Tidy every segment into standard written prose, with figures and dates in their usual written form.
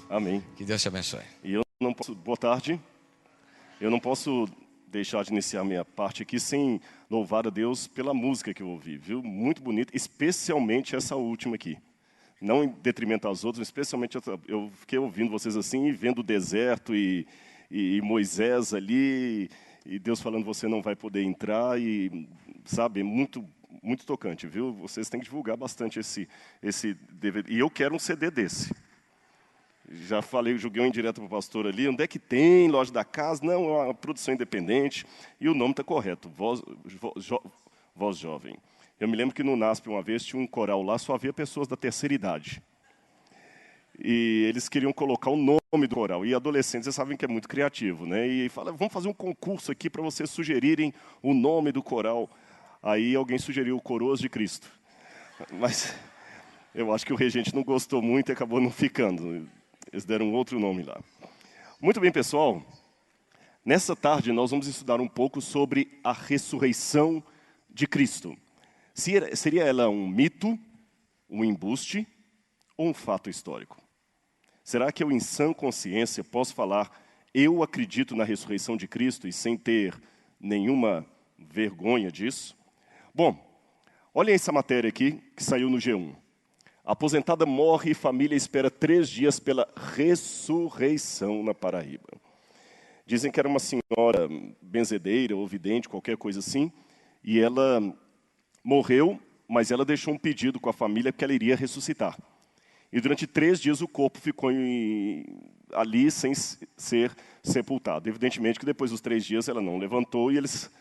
Amém. Que Deus te abençoe. E eu não posso, boa tarde. Eu não posso deixar de iniciar minha parte aqui sem louvar a Deus pela música que eu ouvi, viu? Muito bonita, especialmente essa última aqui. Não em detrimento às outras, especialmente eu fiquei ouvindo vocês assim, vendo o deserto e Moisés ali, e Deus falando você não vai poder entrar, e sabe, muito tocante, viu? Vocês têm que divulgar bastante esse DVD. E eu quero um CD desse. Já falei, joguei um indireto para o pastor ali, onde é que tem loja da casa? Não, é uma produção independente, e o nome está correto, Voz Jovem. Eu me lembro que no NASP uma vez tinha um coral lá, só havia pessoas da terceira idade. E eles queriam colocar o nome do coral, e adolescentes, vocês sabem que é muito criativo, né? E fala, vamos fazer um concurso aqui para vocês sugerirem o nome do coral. Aí alguém sugeriu o Coroas de Cristo. Mas eu acho que o regente não gostou muito e acabou não ficando. Eles deram outro nome lá. Muito bem, pessoal. Nessa tarde, nós vamos estudar um pouco sobre a ressurreição de Cristo. Seria ela um mito, um embuste ou um fato histórico? Será que eu, em sã consciência, posso falar, eu acredito na ressurreição de Cristo e sem ter nenhuma vergonha disso? Bom, olhem essa matéria aqui, que saiu no G1. Aposentada morre e família espera 3 dias pela ressurreição na Paraíba. Dizem que era uma senhora benzedeira ou vidente, qualquer coisa assim, e ela morreu, mas ela deixou um pedido com a família que ela iria ressuscitar. E durante 3 dias o corpo ficou ali sem ser sepultado. Evidentemente que depois dos 3 dias ela não levantou e eles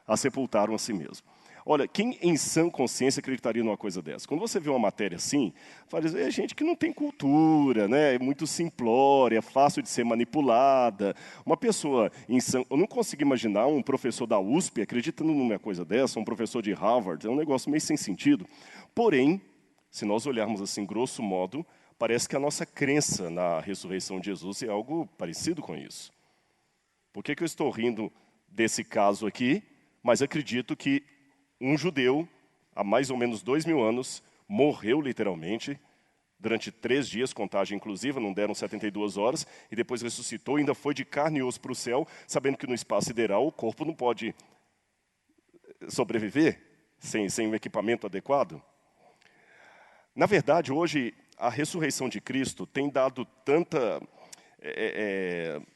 a sepultaram a si mesmo. Olha, quem em sã consciência acreditaria numa coisa dessa? Quando você vê uma matéria assim, fala, é gente que não tem cultura, né? É muito simplória, é fácil de ser manipulada. Uma pessoa em sã... Eu não consigo imaginar um professor da USP acreditando numa coisa dessa, um professor de Harvard, é um negócio meio sem sentido. Porém, se nós olharmos assim, grosso modo, parece que a nossa crença na ressurreição de Jesus é algo parecido com isso. Por que eu estou rindo desse caso aqui? Mas acredito que um judeu, há mais ou menos 2000 anos, morreu literalmente, durante 3 dias, contagem inclusiva, não deram 72 horas, e depois ressuscitou, ainda foi de carne e osso para o céu, sabendo que no espaço sideral o corpo não pode sobreviver sem um equipamento adequado. Na verdade, hoje, a ressurreição de Cristo tem dado tanta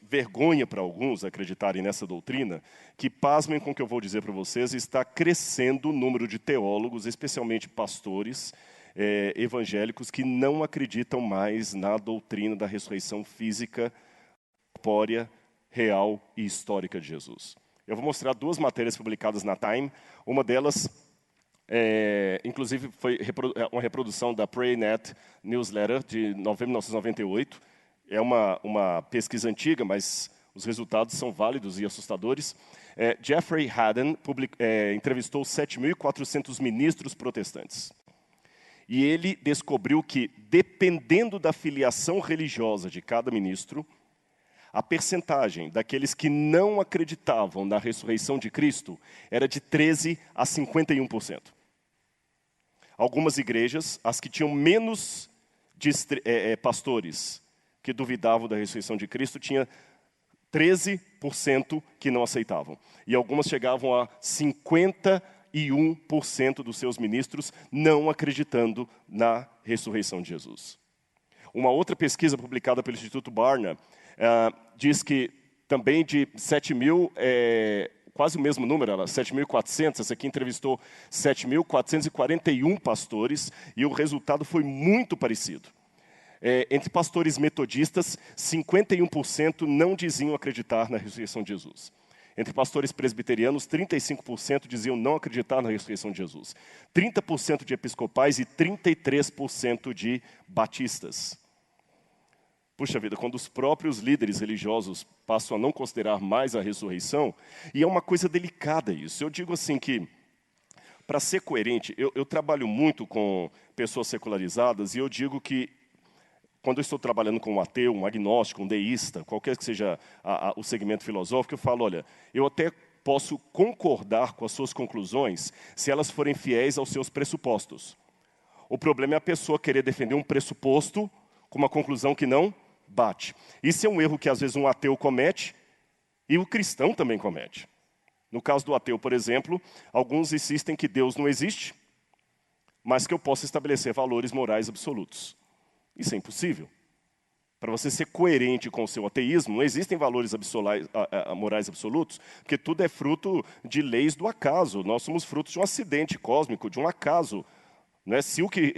vergonha para alguns acreditarem nessa doutrina, que, pasmem com o que eu vou dizer para vocês, está crescendo o número de teólogos, especialmente pastores evangélicos, que não acreditam mais na doutrina da ressurreição física, corpórea, real e histórica de Jesus. Eu vou mostrar 2 matérias publicadas na Time, uma delas... inclusive, foi uma reprodução da PrayNet Newsletter de 1998. É uma pesquisa antiga, mas os resultados são válidos e assustadores. Jeffrey Hadden entrevistou 7.400 ministros protestantes. E ele descobriu que, dependendo da filiação religiosa de cada ministro, a percentagem daqueles que não acreditavam na ressurreição de Cristo era de 13% a 51%. Algumas igrejas, as que tinham menos pastores que duvidavam da ressurreição de Cristo, tinha 13% que não aceitavam. E algumas chegavam a 51% dos seus ministros não acreditando na ressurreição de Jesus. Uma outra pesquisa publicada pelo Instituto Barna diz que também de 7.000... quase o mesmo número, 7.400, essa aqui entrevistou 7.441 pastores, e o resultado foi muito parecido. Entre pastores metodistas, 51% não diziam acreditar na ressurreição de Jesus. Entre pastores presbiterianos, 35% diziam não acreditar na ressurreição de Jesus. 30% de episcopais e 33% de batistas. Puxa vida, quando os próprios líderes religiosos passam a não considerar mais a ressurreição, e é uma coisa delicada isso. Eu digo assim que, para ser coerente, eu trabalho muito com pessoas secularizadas, e eu digo que, quando eu estou trabalhando com um ateu, um agnóstico, um deísta, qualquer que seja o segmento filosófico, eu falo, olha, eu até posso concordar com as suas conclusões se elas forem fiéis aos seus pressupostos. O problema é a pessoa querer defender um pressuposto com uma conclusão que não bate. Isso é um erro que às vezes um ateu comete e o cristão também comete. No caso do ateu, por exemplo, alguns insistem que Deus não existe, mas que eu posso estabelecer valores morais absolutos. Isso é impossível. Para você ser coerente com o seu ateísmo, não existem valores morais absolutos, porque tudo é fruto de leis do acaso. Nós somos frutos de um acidente cósmico, de um acaso. Né? Se o que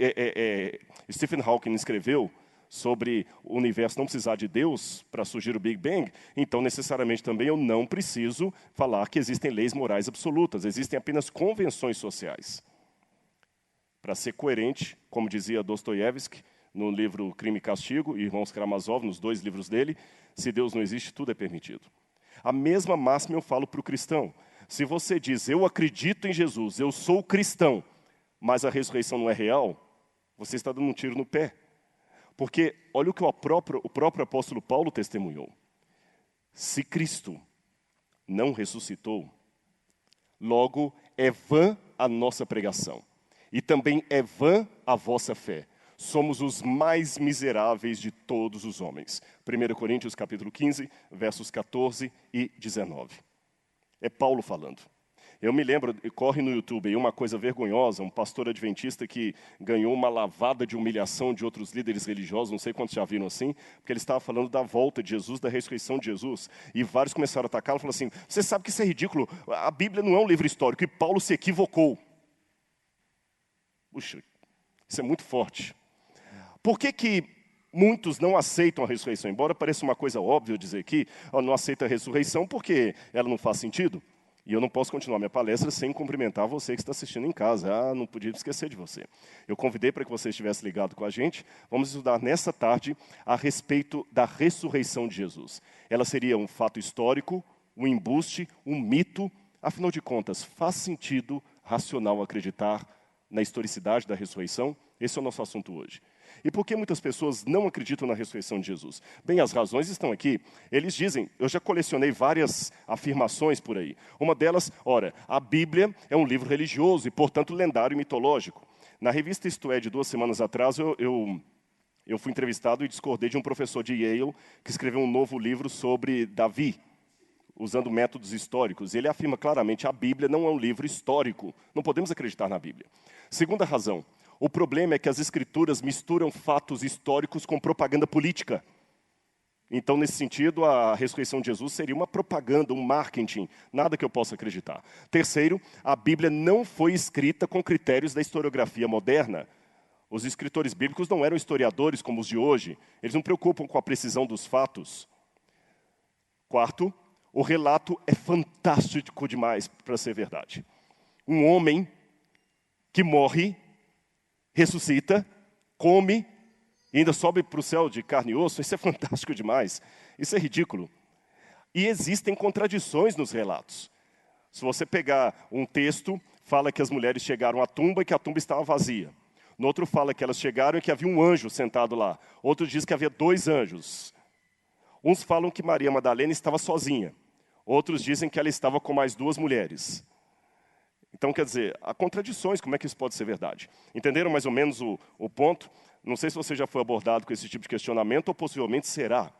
Stephen Hawking escreveu sobre o universo não precisar de Deus para surgir o Big Bang, então necessariamente também eu não preciso falar que existem leis morais absolutas, existem apenas convenções sociais. Para ser coerente, como dizia Dostoiévski, no livro Crime e Castigo, e Irmãos Karamazov, nos 2 livros dele, se Deus não existe, tudo é permitido. A mesma máxima eu falo para o cristão. Se você diz, eu acredito em Jesus, eu sou cristão, mas a ressurreição não é real, você está dando um tiro no pé. Porque olha o que o próprio apóstolo Paulo testemunhou. Se Cristo não ressuscitou, logo é vã a nossa pregação. E também é vã a vossa fé. Somos os mais miseráveis de todos os homens. 1 Coríntios capítulo 15, versos 14 e 19. É Paulo falando. Eu me lembro, corre no YouTube aí uma coisa vergonhosa, um pastor adventista que ganhou uma lavada de humilhação de outros líderes religiosos, não sei quantos já viram assim, porque ele estava falando da volta de Jesus, da ressurreição de Jesus, e vários começaram a atacá-lo, falaram assim, você sabe que isso é ridículo, a Bíblia não é um livro histórico, e Paulo se equivocou. Puxa, isso é muito forte. Por que muitos não aceitam a ressurreição? Embora pareça uma coisa óbvia dizer aqui, não aceita a ressurreição porque ela não faz sentido. E eu não posso continuar minha palestra sem cumprimentar você que está assistindo em casa. Não podia esquecer de você. Eu convidei para que você estivesse ligado com a gente. Vamos estudar nesta tarde a respeito da ressurreição de Jesus. Ela seria um fato histórico, um embuste, um mito. Afinal de contas, faz sentido racional acreditar na historicidade da ressurreição? Esse é o nosso assunto hoje. E por que muitas pessoas não acreditam na ressurreição de Jesus? Bem, as razões estão aqui. Eles dizem, eu já colecionei várias afirmações por aí. Uma delas, ora, a Bíblia é um livro religioso e, portanto, lendário e mitológico. Na revista Isto É, de 2 semanas atrás, eu fui entrevistado e discordei de um professor de Yale que escreveu um novo livro sobre Davi, usando métodos históricos. Ele afirma claramente, a Bíblia não é um livro histórico. Não podemos acreditar na Bíblia. Segunda razão. O problema é que as escrituras misturam fatos históricos com propaganda política. Então, nesse sentido, a ressurreição de Jesus seria uma propaganda, um marketing, nada que eu possa acreditar. Terceiro, a Bíblia não foi escrita com critérios da historiografia moderna. Os escritores bíblicos não eram historiadores como os de hoje. Eles não preocupam com a precisão dos fatos. Quarto, o relato é fantástico demais para ser verdade. Um homem que morre, ressuscita, come, e ainda sobe para o céu de carne e osso, isso é fantástico demais. Isso é ridículo. E existem contradições nos relatos. Se você pegar um texto, fala que as mulheres chegaram à tumba e que a tumba estava vazia. No outro fala que elas chegaram e que havia um anjo sentado lá. Outro diz que havia 2 anjos. Uns falam que Maria Madalena estava sozinha. Outros dizem que ela estava com mais 2 mulheres. Então, quer dizer, há contradições, como é que isso pode ser verdade? Entenderam mais ou menos o ponto? Não sei se você já foi abordado com esse tipo de questionamento, ou possivelmente será.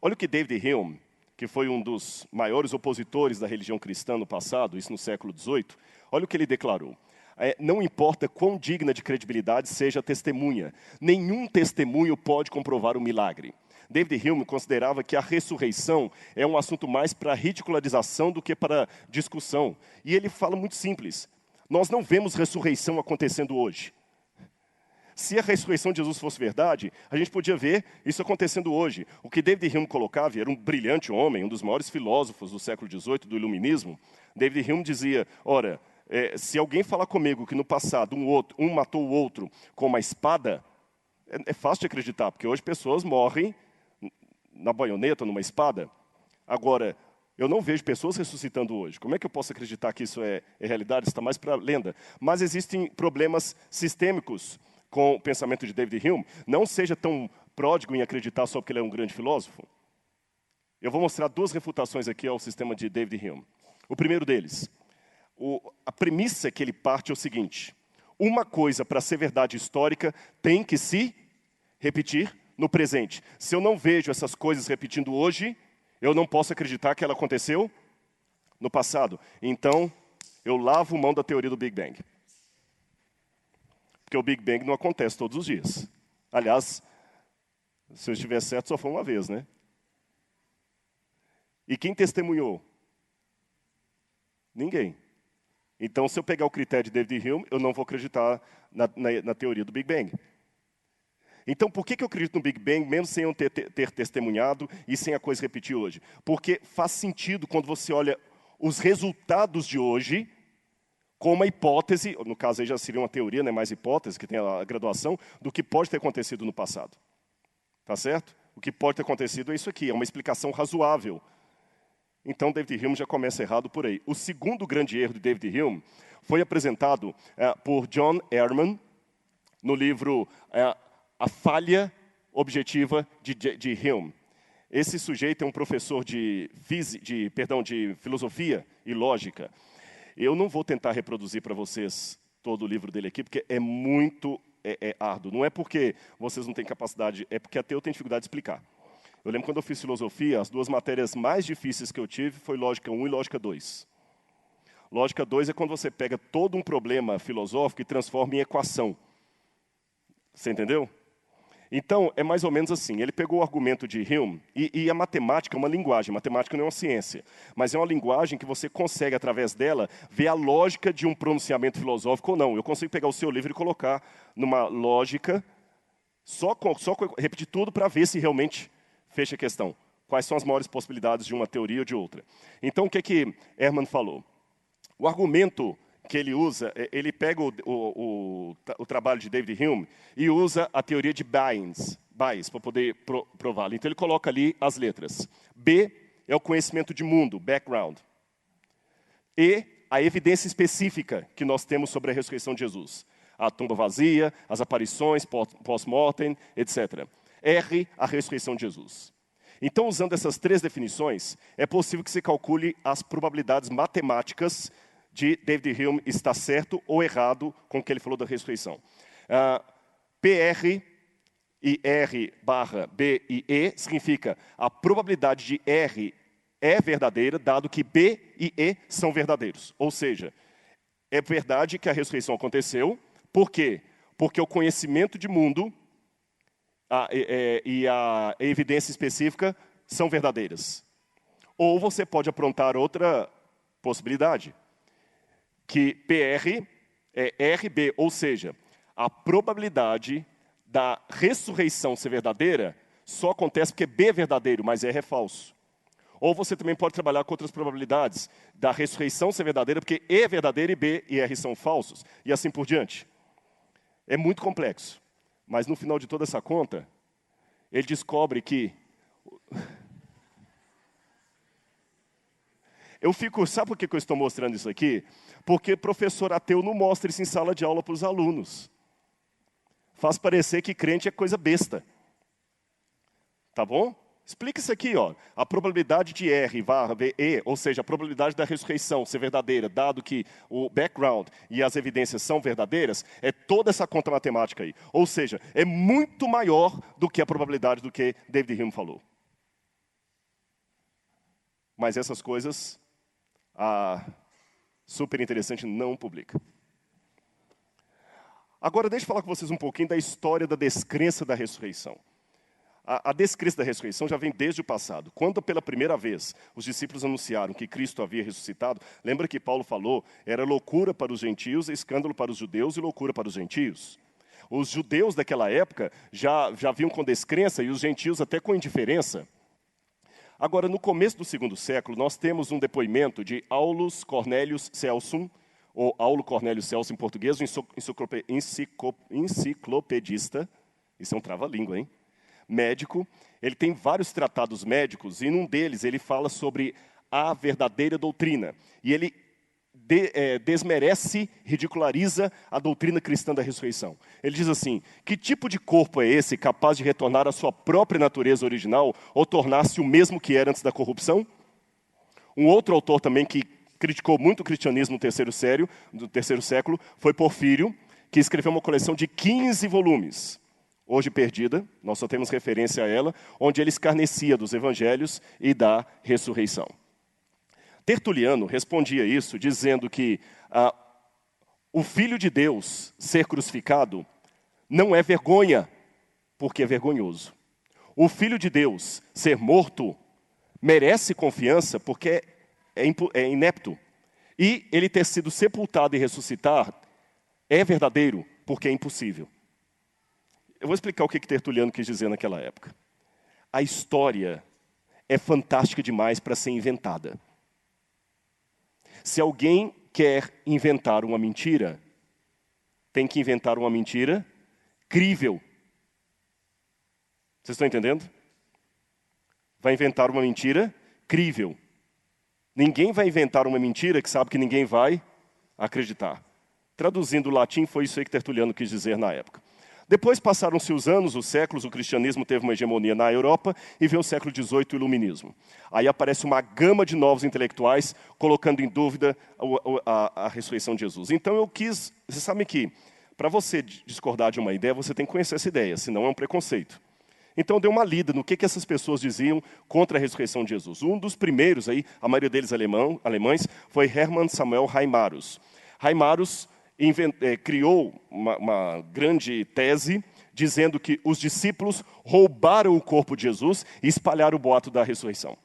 Olha o que David Hume, que foi um dos maiores opositores da religião cristã no passado, isso no século XVIII, olha o que ele declarou. Não importa quão digna de credibilidade seja a testemunha, nenhum testemunho pode comprovar o milagre. David Hume considerava que a ressurreição é um assunto mais para ridicularização do que para discussão. E ele fala muito simples. Nós não vemos ressurreição acontecendo hoje. Se a ressurreição de Jesus fosse verdade, a gente podia ver isso acontecendo hoje. O que David Hume colocava, e era um brilhante homem, um dos maiores filósofos do século XVIII, do iluminismo, David Hume dizia, ora, se alguém falar comigo que no passado um matou o outro com uma espada, é fácil de acreditar, porque hoje pessoas morrem na baioneta, numa espada. Agora, eu não vejo pessoas ressuscitando hoje. Como é que eu posso acreditar que isso é realidade? Isso está mais para lenda. Mas existem problemas sistêmicos com o pensamento de David Hume. Não seja tão pródigo em acreditar só porque ele é um grande filósofo. Eu vou mostrar 2 refutações aqui ao sistema de David Hume. O primeiro deles, a premissa que ele parte é o seguinte. Uma coisa, para ser verdade histórica, tem que se repetir no presente. Se eu não vejo essas coisas repetindo hoje, eu não posso acreditar que ela aconteceu no passado. Então, eu lavo mão da teoria do Big Bang. Porque o Big Bang não acontece todos os dias. Aliás, se eu estiver certo, só foi uma vez, né? E quem testemunhou? Ninguém. Então, se eu pegar o critério de David Hume, eu não vou acreditar na teoria do Big Bang. Então, por que eu acredito no Big Bang, mesmo sem eu ter testemunhado e sem a coisa repetir hoje? Porque faz sentido quando você olha os resultados de hoje com uma hipótese, no caso aí já seria uma teoria, né, mais hipótese, que tem a graduação, do que pode ter acontecido no passado. Tá certo? O que pode ter acontecido é isso aqui, é uma explicação razoável. Então, David Hume já começa errado por aí. O segundo grande erro de David Hume foi apresentado por John Ehrman no livro A Falha Objetiva de Hume. Esse sujeito é um professor de filosofia e lógica. Eu não vou tentar reproduzir para vocês todo o livro dele aqui, porque é muito árduo. Não é porque vocês não têm capacidade, é porque até eu tenho dificuldade de explicar. Eu lembro quando eu fiz filosofia, as duas matérias mais difíceis que eu tive foi Lógica 1 e Lógica 2. Lógica 2 é quando você pega todo um problema filosófico e transforma em equação. Você entendeu? Então, é mais ou menos assim. Ele pegou o argumento de Hume, e a matemática é uma linguagem. Matemática não é uma ciência, mas é uma linguagem que você consegue, através dela, ver a lógica de um pronunciamento filosófico ou não. Eu consigo pegar o seu livro e colocar numa lógica, só repetir tudo para ver se realmente fecha a questão. Quais são as maiores possibilidades de uma teoria ou de outra? Então, o que Ehrman falou? O argumento que ele usa, ele pega o trabalho de David Hume e usa a teoria de Bayes para poder prová-lo. Então, ele coloca ali as letras. B é o conhecimento de mundo, background. E a evidência específica que nós temos sobre a ressurreição de Jesus. A tumba vazia, as aparições, pós-mortem, etc. R, a ressurreição de Jesus. Então, usando essas três definições, é possível que se calcule as probabilidades matemáticas de David Hume estar certo ou errado com o que ele falou da ressurreição. PR e R barra B e E significa a probabilidade de R é verdadeira, dado que B e E são verdadeiros. Ou seja, é verdade que a ressurreição aconteceu. Por quê? Porque o conhecimento de mundo e a evidência específica são verdadeiras. Ou você pode aprontar outra possibilidade, que PR é RB, ou seja, a probabilidade da ressurreição ser verdadeira só acontece porque B é verdadeiro, mas R é falso. Ou você também pode trabalhar com outras probabilidades da ressurreição ser verdadeira, porque E é verdadeiro e B e R são falsos, e assim por diante. É muito complexo. Mas no final de toda essa conta, ele descobre que... Sabe por que eu estou mostrando isso aqui? Porque professor ateu não mostra isso em sala de aula para os alunos. Faz parecer que crente é coisa besta. Tá bom? Explica isso aqui, ó. A probabilidade de R barra E, ou seja, a probabilidade da ressurreição ser verdadeira, dado que o background e as evidências são verdadeiras, é toda essa conta matemática aí. Ou seja, é muito maior do que a probabilidade do que David Hume falou. Mas essas coisas, super interessante, não publica. Agora, deixa eu falar com vocês um pouquinho da história da descrença da ressurreição. A descrença da ressurreição já vem desde o passado. Quando, pela primeira vez, os discípulos anunciaram que Cristo havia ressuscitado, lembra que Paulo falou, era loucura para os gentios, escândalo para os judeus e loucura para os gentios. Os judeus daquela época já vinham com descrença e os gentios até com indiferença. Agora, no começo do segundo século, nós temos um depoimento de Aulus Cornelius Celso, ou Aulo Cornélio Celso em português, um enciclopedista, isso é um trava-língua, hein? Médico, ele tem vários tratados médicos, e num deles ele fala sobre a verdadeira doutrina. E ele desmerece, ridiculariza a doutrina cristã da ressurreição. Ele diz assim, que tipo de corpo é esse capaz de retornar à sua própria natureza original ou tornar-se o mesmo que era antes da corrupção? Um outro autor também que criticou muito o cristianismo do terceiro século foi Porfírio, que escreveu uma coleção de 15 volumes. hoje perdida, nós só temos referência a ela, onde ele escarnecia dos evangelhos e da ressurreição. Tertuliano respondia isso dizendo que o Filho de Deus ser crucificado não é vergonha, porque é vergonhoso. O Filho de Deus ser morto merece confiança, porque é inepto. E ele ter sido sepultado e ressuscitar é verdadeiro, porque é impossível. Eu vou explicar o que Tertuliano quis dizer naquela época. A história é fantástica demais para ser inventada. Se alguém quer inventar uma mentira, tem que inventar uma mentira crível. Vocês estão entendendo? Vai inventar uma mentira crível. Ninguém vai inventar uma mentira que sabe que ninguém vai acreditar. Traduzindo o latim, foi isso aí que Tertuliano quis dizer na época. Depois passaram-se os anos, os séculos, o cristianismo teve uma hegemonia na Europa e veio o século XVIII, o iluminismo. Aí aparece uma gama de novos intelectuais colocando em dúvida a ressurreição de Jesus. Então eu quis, você sabe que para você discordar de uma ideia, você tem que conhecer essa ideia, senão é um preconceito. Então eu dei uma lida no que essas pessoas diziam contra a ressurreição de Jesus. Um dos primeiros, aí, a maioria deles alemães, foi Hermann Samuel Reimarus. Reimarus criou uma grande tese dizendo que os discípulos roubaram o corpo de Jesus e espalharam o boato da ressurreição.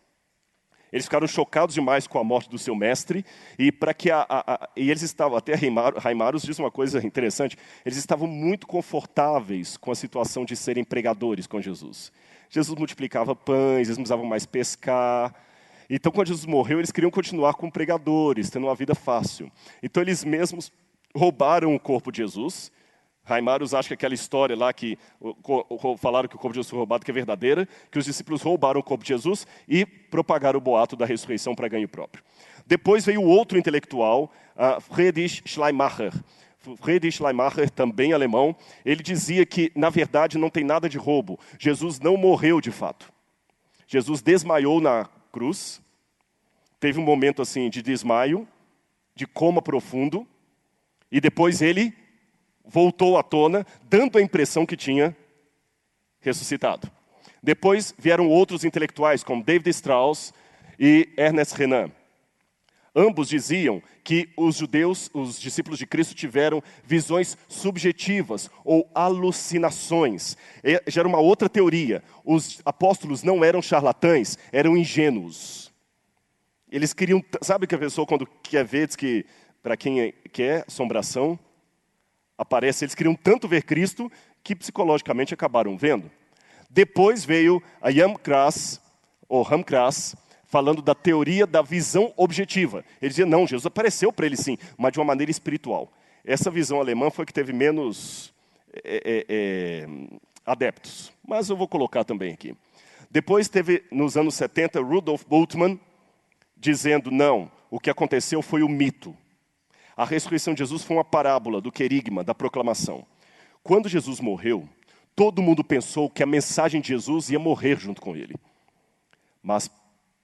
Eles ficaram chocados demais com a morte do seu mestre e para que e eles estavam, até Reimarus diz uma coisa interessante, eles estavam muito confortáveis com a situação de serem pregadores com Jesus. Jesus multiplicava pães, eles não precisavam mais pescar. Então, quando Jesus morreu, eles queriam continuar como pregadores, tendo uma vida fácil. Então, eles mesmos roubaram o corpo de Jesus. Reimarus acha que aquela história lá que falaram que o corpo de Jesus foi roubado, que é verdadeira, que os discípulos roubaram o corpo de Jesus e propagaram o boato da ressurreição para ganho próprio. Depois veio outro intelectual, Friedrich Schleiermacher. Friedrich Schleiermacher, também alemão, ele dizia que, na verdade, não tem nada de roubo. Jesus não morreu de fato. Jesus desmaiou na cruz, teve um momento assim de desmaio, de coma profundo, e depois ele voltou à tona, dando a impressão que tinha ressuscitado. Depois vieram outros intelectuais, como David Strauss e Ernest Renan. Ambos diziam que os judeus, os discípulos de Cristo, tiveram visões subjetivas ou alucinações. Já era uma outra teoria. Os apóstolos não eram charlatães, eram ingênuos. Eles queriam... Sabe que a pessoa, quando quer ver, diz que, para quem quer assombração, aparece, eles queriam tanto ver Cristo que psicologicamente acabaram vendo. Depois veio a Jan Kras, ou Ram Kras, falando da teoria da visão objetiva. Ele dizia, não, Jesus apareceu para ele sim, mas de uma maneira espiritual. Essa visão alemã foi que teve menos adeptos. Mas eu vou colocar também aqui. Depois teve, nos anos 70, Rudolf Bultmann, dizendo, não, o que aconteceu foi o mito. A ressurreição de Jesus foi uma parábola do querigma, da proclamação. Quando Jesus morreu, todo mundo pensou que a mensagem de Jesus ia morrer junto com ele. Mas,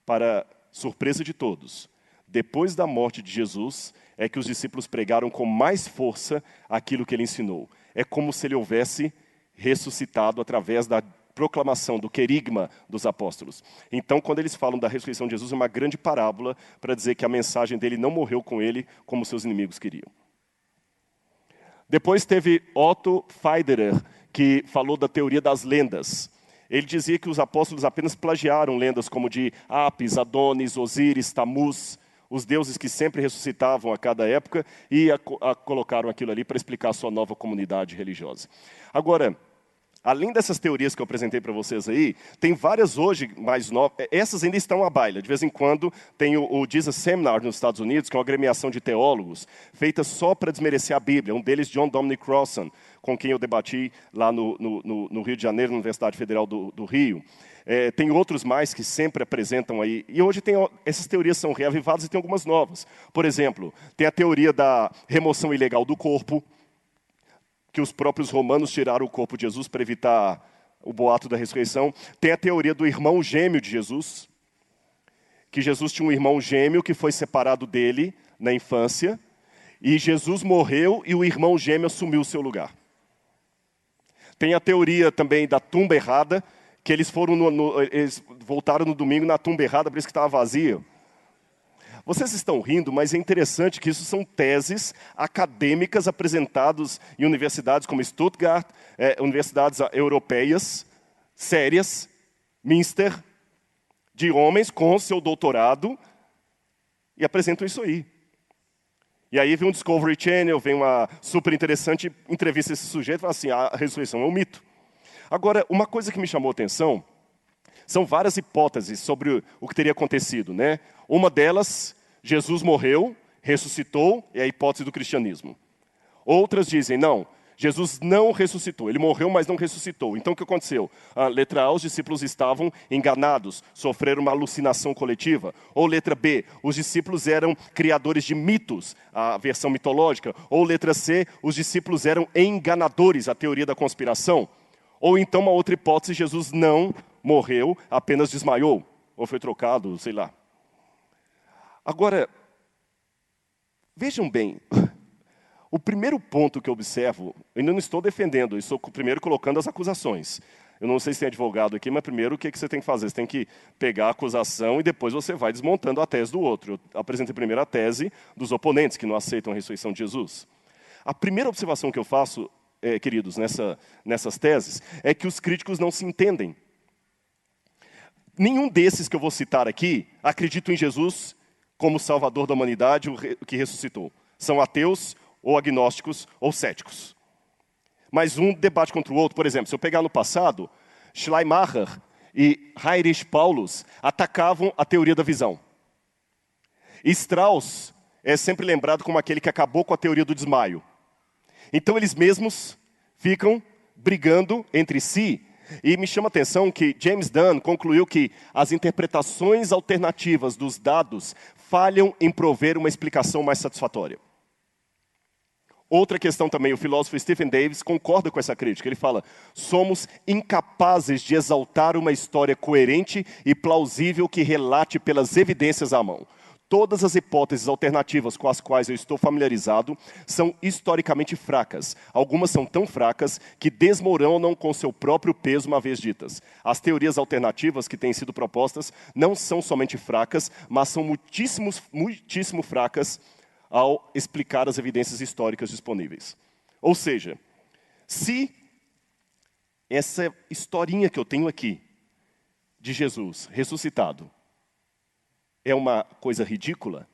para surpresa de todos, depois da morte de Jesus, é que os discípulos pregaram com mais força aquilo que ele ensinou. É como se ele houvesse ressuscitado através da proclamação, do querigma dos apóstolos. Então, quando eles falam da ressurreição de Jesus, é uma grande parábola para dizer que a mensagem dele não morreu com ele como seus inimigos queriam. Depois teve Otto Pfeiderer, que falou da teoria das lendas. Ele dizia que os apóstolos apenas plagiaram lendas como de Apis, Adonis, Osíris, Tamuz, os deuses que sempre ressuscitavam a cada época, e colocaram aquilo ali para explicar a sua nova comunidade religiosa. Agora, além dessas teorias que eu apresentei para vocês aí, tem várias hoje mais novas. Essas ainda estão à baila. De vez em quando tem o Jesus Seminar nos Estados Unidos, que é uma agremiação de teólogos, feita só para desmerecer a Bíblia. Um deles, John Dominic Crossan, com quem eu debati lá no Rio de Janeiro, na Universidade Federal do Rio. Tem outros mais que sempre apresentam aí. E hoje essas teorias são reavivadas e tem algumas novas. Por exemplo, tem a teoria da remoção ilegal do corpo, que os próprios romanos tiraram o corpo de Jesus para evitar o boato da ressurreição. Tem a teoria do irmão gêmeo de Jesus, que Jesus tinha um irmão gêmeo que foi separado dele na infância, e Jesus morreu e o irmão gêmeo assumiu o seu lugar. Tem a teoria também da tumba errada, que eles eles voltaram no domingo na tumba errada, por isso que estava vazio. Vocês estão rindo, mas é interessante que isso são teses acadêmicas apresentadas em universidades como Stuttgart, universidades europeias, sérias, Münster, de homens com seu doutorado, e apresentam isso aí. E aí vem um Discovery Channel, vem uma super interessante entrevista esse sujeito e fala assim, a ressurreição é um mito. Agora, uma coisa que me chamou a atenção, são várias hipóteses sobre o que teria acontecido, né? Uma delas, Jesus morreu, ressuscitou, é a hipótese do cristianismo. Outras dizem, não, Jesus não ressuscitou, ele morreu, mas não ressuscitou. Então o que aconteceu? Letra A, os discípulos estavam enganados, sofreram uma alucinação coletiva. Ou letra B, os discípulos eram criadores de mitos, a versão mitológica. Ou letra C, os discípulos eram enganadores, a teoria da conspiração. Ou então uma outra hipótese, Jesus não morreu, apenas desmaiou. Ou foi trocado, sei lá. Agora, vejam bem, o primeiro ponto que eu observo, eu ainda não estou defendendo, eu estou primeiro colocando as acusações. Eu não sei se tem advogado aqui, mas primeiro o que você tem que fazer? Você tem que pegar a acusação e depois você vai desmontando a tese do outro. Eu apresentei primeiro a tese dos oponentes que não aceitam a ressurreição de Jesus. A primeira observação que eu faço, queridos, nessas teses, é que os críticos não se entendem. Nenhum desses que eu vou citar aqui acredita em Jesus como Salvador da humanidade, o que ressuscitou. São ateus, ou agnósticos, ou céticos. Mas um debate contra o outro. Por exemplo, se eu pegar no passado, Schleiermacher e Heinrich Paulus atacavam a teoria da visão. Strauss é sempre lembrado como aquele que acabou com a teoria do desmaio. Então eles mesmos ficam brigando entre si. E me chama a atenção que James Dunn concluiu que as interpretações alternativas dos dados falham em prover uma explicação mais satisfatória. Outra questão também, o filósofo Stephen Davis concorda com essa crítica. Ele fala, somos incapazes de exaltar uma história coerente e plausível que relate pelas evidências à mão. Todas as hipóteses alternativas com as quais eu estou familiarizado são historicamente fracas. Algumas são tão fracas que desmoronam com seu próprio peso uma vez ditas. As teorias alternativas que têm sido propostas não são somente fracas, mas são muitíssimo fracas ao explicar as evidências históricas disponíveis. Ou seja, se essa historinha que eu tenho aqui, de Jesus ressuscitado, é uma coisa ridícula,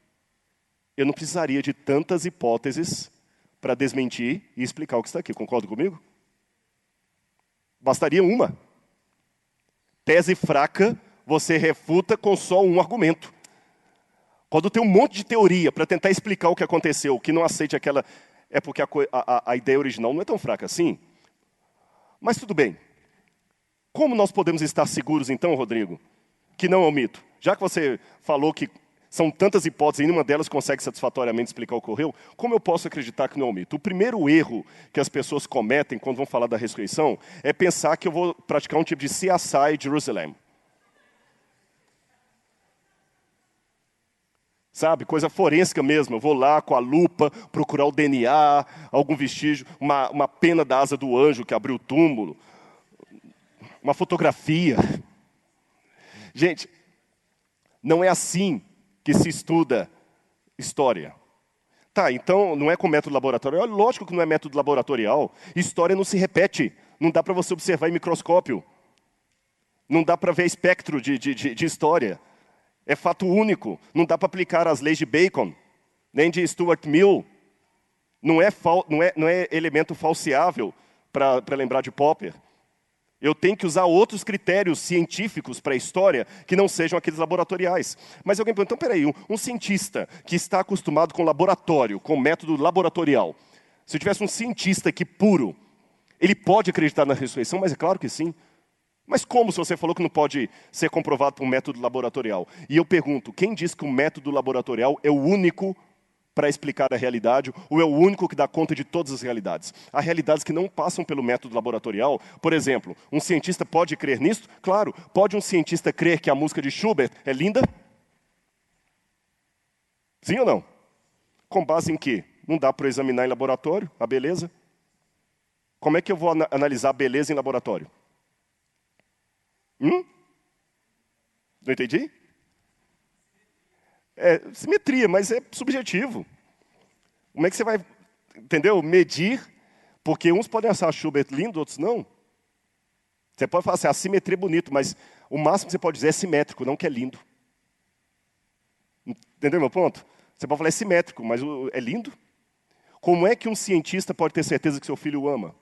eu não precisaria de tantas hipóteses para desmentir e explicar o que está aqui. Concorda comigo? Bastaria uma. Tese fraca, você refuta com só um argumento. Quando tem um monte de teoria para tentar explicar o que aconteceu, que não aceite aquela... É porque a ideia original não é tão fraca assim. Mas tudo bem. Como nós podemos estar seguros, então, Rodrigo, que não é um mito? Já que você falou que são tantas hipóteses e nenhuma delas consegue satisfatoriamente explicar o que ocorreu, como eu posso acreditar que não é um mito? O primeiro erro que as pessoas cometem quando vão falar da ressurreição é pensar que eu vou praticar um tipo de CSI Jerusalém. Sabe, coisa forense mesmo. Eu vou lá com a lupa, procurar o DNA, algum vestígio, uma pena da asa do anjo que abriu o túmulo, uma fotografia. Gente, não é assim que se estuda história. Tá, então não é com método laboratorial? Lógico que não é método laboratorial. História não se repete. Não dá para você observar em microscópio. Não dá para ver espectro de história. É fato único. Não dá para aplicar as leis de Bacon, nem de Stuart Mill. Não é elemento falseável para lembrar de Popper. Eu tenho que usar outros critérios científicos para a história que não sejam aqueles laboratoriais. Mas alguém pergunta, então peraí, um cientista que está acostumado com laboratório, com método laboratorial, se eu tivesse um cientista aqui puro, ele pode acreditar na ressurreição? Mas é claro que sim. Mas como se você falou que não pode ser comprovado por um método laboratorial? E eu pergunto, quem diz que o método laboratorial é o único para explicar a realidade, ou é o único que dá conta de todas as realidades? Há realidades que não passam pelo método laboratorial. Por exemplo, um cientista pode crer nisso? Claro. Pode um cientista crer que a música de Schubert é linda? Sim ou não? Com base em quê? Não dá para examinar em laboratório a beleza? Como é que eu vou analisar a beleza em laboratório? Não entendi? É simetria, mas é subjetivo. Como é que você vai, entendeu? Medir, porque uns podem achar Schubert lindo, outros não. Você pode falar assim, a simetria é bonito, mas o máximo que você pode dizer é simétrico, não que é lindo. Entendeu meu ponto? Você pode falar é simétrico, mas é lindo? Como é que um cientista pode ter certeza que seu filho o ama?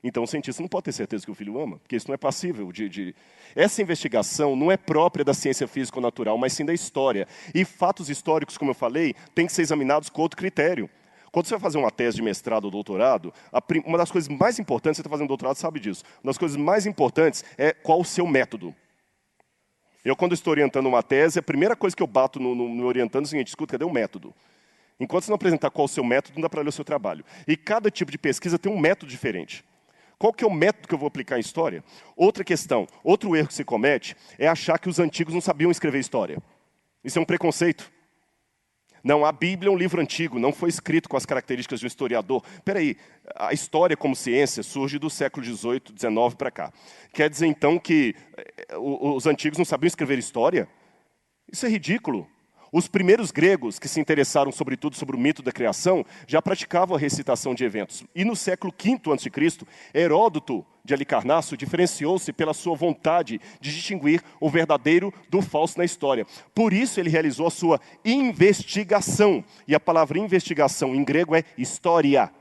Então o cientista não pode ter certeza que o filho o ama, porque isso não é passível de... Essa investigação não é própria da ciência físico-natural, mas sim da história. E fatos históricos, como eu falei, têm que ser examinados com outro critério. Quando você vai fazer uma tese de mestrado ou doutorado, uma das coisas mais importantes, você está fazendo doutorado, sabe disso, uma das coisas mais importantes é qual o seu método. Eu, quando estou orientando uma tese, a primeira coisa que eu bato no orientando é o seguinte: escuta, cadê o método? Enquanto você não apresentar qual o seu método, não dá para ler o seu trabalho. E cada tipo de pesquisa tem um método diferente. Qual que é o método que eu vou aplicar em história? Outra questão, outro erro que se comete é achar que os antigos não sabiam escrever história. Isso é um preconceito. Não, a Bíblia é um livro antigo, não foi escrito com as características de um historiador. Espera aí, a história como ciência surge do século XVIII, XIX para cá. Quer dizer então que os antigos não sabiam escrever história? Isso é ridículo. Os primeiros gregos, que se interessaram sobretudo sobre o mito da criação, já praticavam a recitação de eventos. E no século V a.C., Heródoto de Alicarnasso diferenciou-se pela sua vontade de distinguir o verdadeiro do falso na história. Por isso ele realizou a sua investigação. E a palavra investigação em grego é história.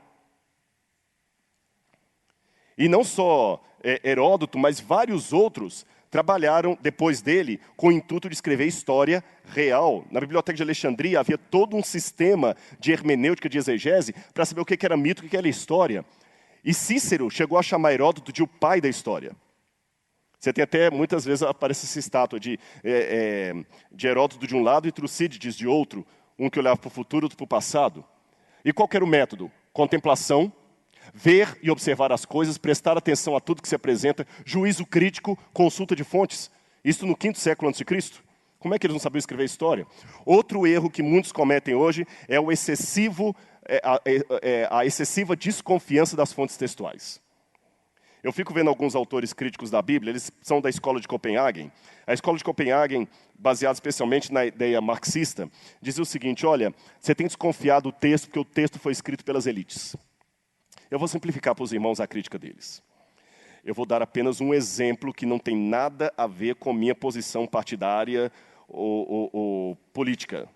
E não só Heródoto, mas vários outros trabalharam depois dele com o intuito de escrever história real. Na Biblioteca de Alexandria havia todo um sistema de hermenêutica, de exegese, para saber o que era mito e o que era história. E Cícero chegou a chamar Heródoto de o pai da história. Você tem até, muitas vezes, aparece essa estátua de Heródoto de um lado e Tucídides de outro, um que olhava para o futuro, outro para o passado. E qual que era o método? Contemplação, ver e observar as coisas, prestar atenção a tudo que se apresenta, juízo crítico, consulta de fontes. Isso no V século a.C. Como é que eles não sabiam escrever história? Outro erro que muitos cometem hoje é a excessiva desconfiança das fontes textuais. Eu fico vendo alguns autores críticos da Bíblia, eles são da Escola de Copenhagen. A Escola de Copenhagen, baseada especialmente na ideia marxista, dizia o seguinte: olha, você tem que desconfiar do texto porque o texto foi escrito pelas elites. Eu vou simplificar para os irmãos a crítica deles. Eu vou dar apenas um exemplo que não tem nada a ver com minha posição partidária ou política.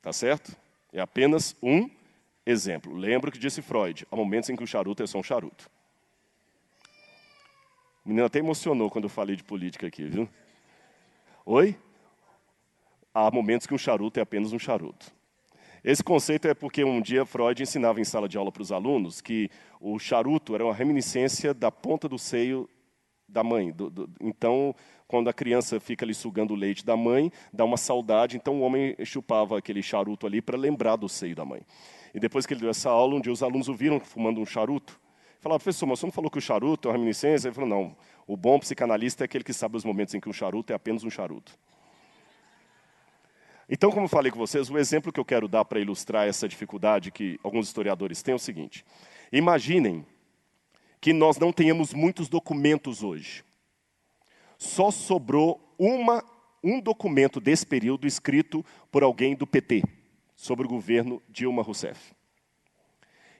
Tá certo? É apenas um exemplo. Lembro que disse Freud, há momentos em que o charuto é só um charuto. O menino até emocionou quando eu falei de política aqui, viu? Oi? Há momentos que um charuto é apenas um charuto. Esse conceito é porque um dia Freud ensinava em sala de aula para os alunos que o charuto era uma reminiscência da ponta do seio da mãe. Então, quando a criança fica ali sugando o leite da mãe, dá uma saudade, então o homem chupava aquele charuto ali para lembrar do seio da mãe. E depois que ele deu essa aula, um dia os alunos o viram fumando um charuto. Falaram: professor, mas você não falou que o charuto é uma reminiscência? Ele falou: não, o bom psicanalista é aquele que sabe os momentos em que um charuto é apenas um charuto. Então, como eu falei com vocês, o exemplo que eu quero dar para ilustrar essa dificuldade que alguns historiadores têm é o seguinte: imaginem que nós não tenhamos muitos documentos hoje. Só sobrou um documento desse período escrito por alguém do PT, sobre o governo Dilma Rousseff.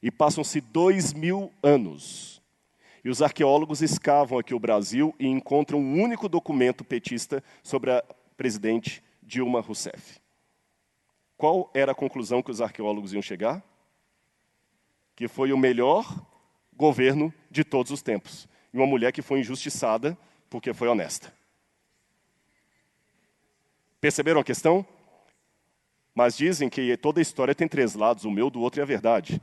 E passam-se 2000 anos. E os arqueólogos escavam aqui o Brasil e encontram um único documento petista sobre a presidente Dilma Rousseff. Qual era a conclusão que os arqueólogos iam chegar? Que foi o melhor governo de todos os tempos. E uma mulher que foi injustiçada porque foi honesta. Perceberam a questão? Mas dizem que toda história tem 3 lados, o meu, do outro e a verdade.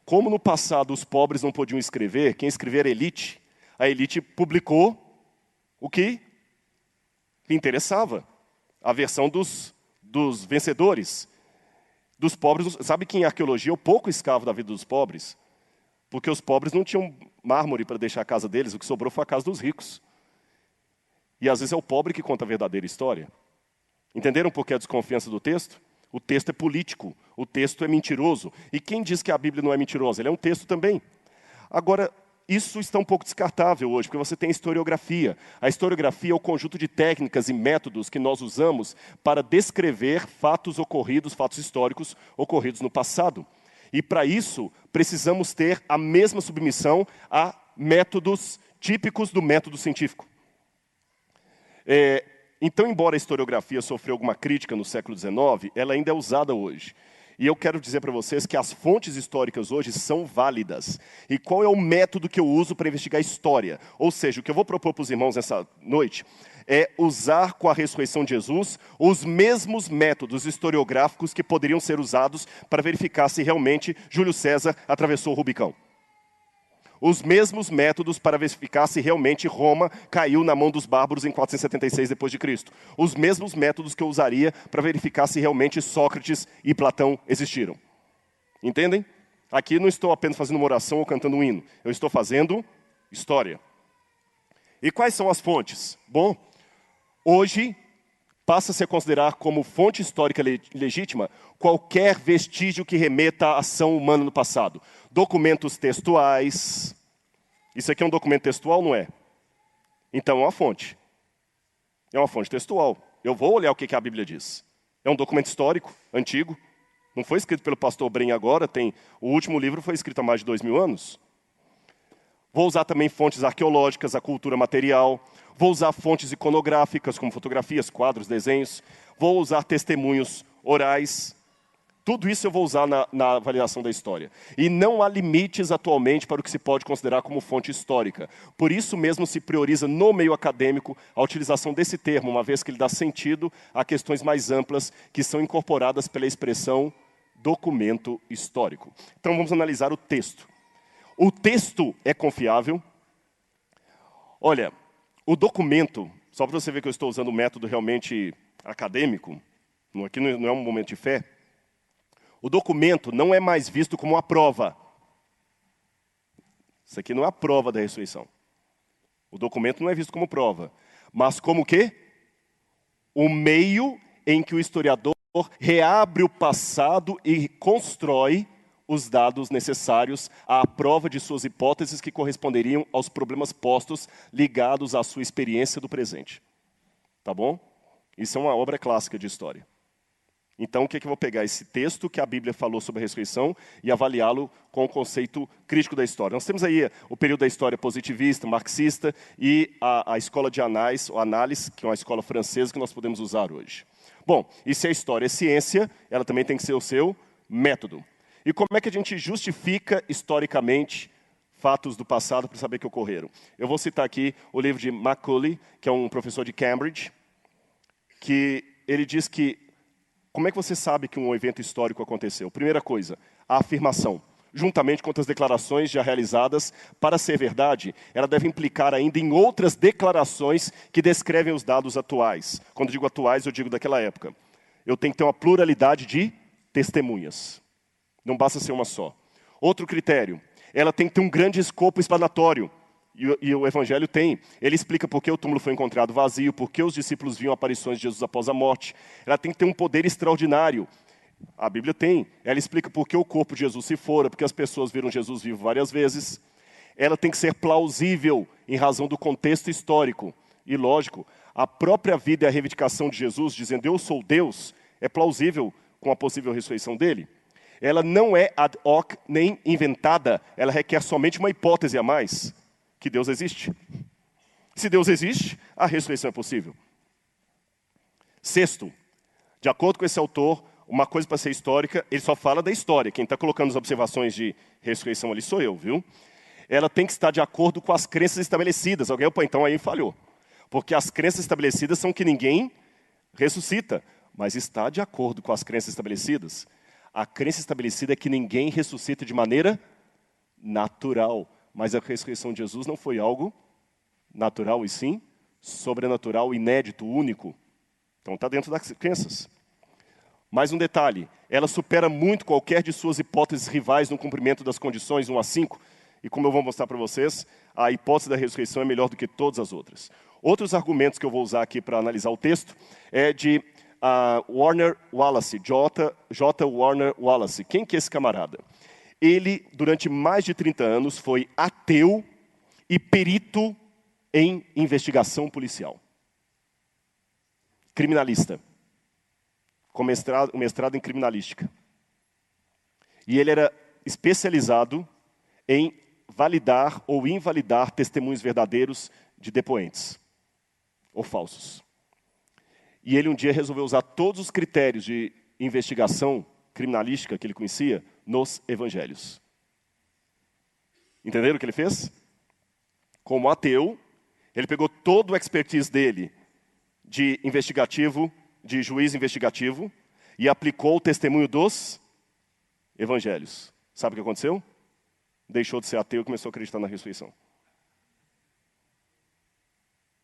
Como no passado os pobres não podiam escrever, quem escrevia era a elite publicou o que lhe interessava. A versão dos vencedores. Dos pobres, sabe que em arqueologia eu pouco escavo da vida dos pobres? Porque os pobres não tinham mármore para deixar a casa deles, o que sobrou foi a casa dos ricos. E às vezes é o pobre que conta a verdadeira história. Entenderam por que a desconfiança do texto? O texto é político, o texto é mentiroso. E quem diz que a Bíblia não é mentirosa? Ele é um texto também. Agora, isso está um pouco descartável hoje, porque você tem a historiografia. A historiografia é o conjunto de técnicas e métodos que nós usamos para descrever fatos ocorridos, fatos históricos ocorridos no passado. E para isso, precisamos ter a mesma submissão a métodos típicos do método científico. Então, embora a historiografia sofreu alguma crítica no século XIX, ela ainda é usada hoje. E eu quero dizer para vocês que as fontes históricas hoje são válidas. E qual é o método que eu uso para investigar a história? Ou seja, o que eu vou propor para os irmãos nessa noite é usar com a ressurreição de Jesus os mesmos métodos historiográficos que poderiam ser usados para verificar se realmente Júlio César atravessou o Rubicão. Os mesmos métodos para verificar se realmente Roma caiu na mão dos bárbaros em 476 d.C. Os mesmos métodos que eu usaria para verificar se realmente Sócrates e Platão existiram. Entendem? Aqui não estou apenas fazendo uma oração ou cantando um hino. Eu estou fazendo história. E quais são as fontes? Bom, hoje passa-se a considerar como fonte histórica legítima qualquer vestígio que remeta à ação humana no passado. Documentos textuais. Isso aqui é um documento textual, não é? Então é uma fonte. É uma fonte textual. Eu vou olhar o que a Bíblia diz. É um documento histórico, antigo. Não foi escrito pelo pastor Bren agora. O último livro foi escrito há mais de 2000 anos. Vou usar também fontes arqueológicas, a cultura material. Vou usar fontes iconográficas, como fotografias, quadros, desenhos. Vou usar testemunhos orais. Tudo isso eu vou usar na avaliação da história. E não há limites atualmente para o que se pode considerar como fonte histórica. Por isso mesmo se prioriza no meio acadêmico a utilização desse termo, uma vez que ele dá sentido a questões mais amplas que são incorporadas pela expressão documento histórico. Então vamos analisar o texto. O texto é confiável? Olha, o documento, só para você ver que eu estou usando um método realmente acadêmico, aqui não é um momento de fé, o documento não é mais visto como uma prova. Isso aqui não é a prova da ressurreição. O documento não é visto como prova, mas como o quê? O meio em que o historiador reabre o passado e constrói os dados necessários à prova de suas hipóteses que corresponderiam aos problemas postos ligados à sua experiência do presente. Tá bom? Isso é uma obra clássica de história. Então, o que é que eu vou pegar? Esse texto que a Bíblia falou sobre a ressurreição e avaliá-lo com o conceito crítico da história. Nós temos aí o período da história positivista, marxista e a escola de análise, que é uma escola francesa que nós podemos usar hoje. Bom, e se a história é ciência, ela também tem que ser o seu método. E como é que a gente justifica historicamente fatos do passado para saber que ocorreram? Eu vou citar aqui o livro de Macaulay, que é um professor de Cambridge, que ele diz que como é que você sabe que um evento histórico aconteceu? Primeira coisa, a afirmação. Juntamente com outras declarações já realizadas, para ser verdade, ela deve implicar ainda em outras declarações que descrevem os dados atuais. Quando digo atuais, eu digo daquela época. Eu tenho que ter uma pluralidade de testemunhas. Não basta ser uma só. Outro critério, ela tem que ter um grande escopo explanatório. E o Evangelho tem. Ele explica por que o túmulo foi encontrado vazio, por que os discípulos viam aparições de Jesus após a morte. Ela tem que ter um poder extraordinário. A Bíblia tem. Ela explica por que o corpo de Jesus se fora, porque as pessoas viram Jesus vivo várias vezes. Ela tem que ser plausível em razão do contexto histórico. E lógico, a própria vida e a reivindicação de Jesus, dizendo eu sou Deus, é plausível com a possível ressurreição dele. Ela não é ad hoc nem inventada, ela requer somente uma hipótese a mais. Que Deus existe. Se Deus existe, a ressurreição é possível. Sexto, de acordo com esse autor, uma coisa para ser histórica, ele só fala da história. Quem está colocando as observações de ressurreição ali sou eu, viu? Ela tem que estar de acordo com as crenças estabelecidas. Alguém, opa, então aí falhou. Porque as crenças estabelecidas são que ninguém ressuscita. Mas está de acordo com as crenças estabelecidas. A crença estabelecida é que ninguém ressuscita de maneira natural. Mas a ressurreição de Jesus não foi algo natural, e sim sobrenatural, inédito, único. Então está dentro das crenças. Mais um detalhe, ela supera muito qualquer de suas hipóteses rivais no cumprimento das condições 1 a 5. E como eu vou mostrar para vocês, a hipótese da ressurreição é melhor do que todas as outras. Outros argumentos que eu vou usar aqui para analisar o texto é de Warner Wallace, J. Warner Wallace. Quem que é esse camarada? Ele, durante mais de 30 anos, foi ateu e perito em investigação policial. Criminalista. Com mestrado em criminalística. E ele era especializado em validar ou invalidar testemunhos verdadeiros de depoentes, ou falsos. E ele um dia resolveu usar todos os critérios de investigação criminalística que ele conhecia nos evangelhos. Entenderam o que ele fez? Como ateu, ele pegou todo o expertise dele de investigativo, de juiz investigativo, e aplicou o testemunho dos evangelhos. Sabe o que aconteceu? Deixou de ser ateu e começou a acreditar na ressurreição.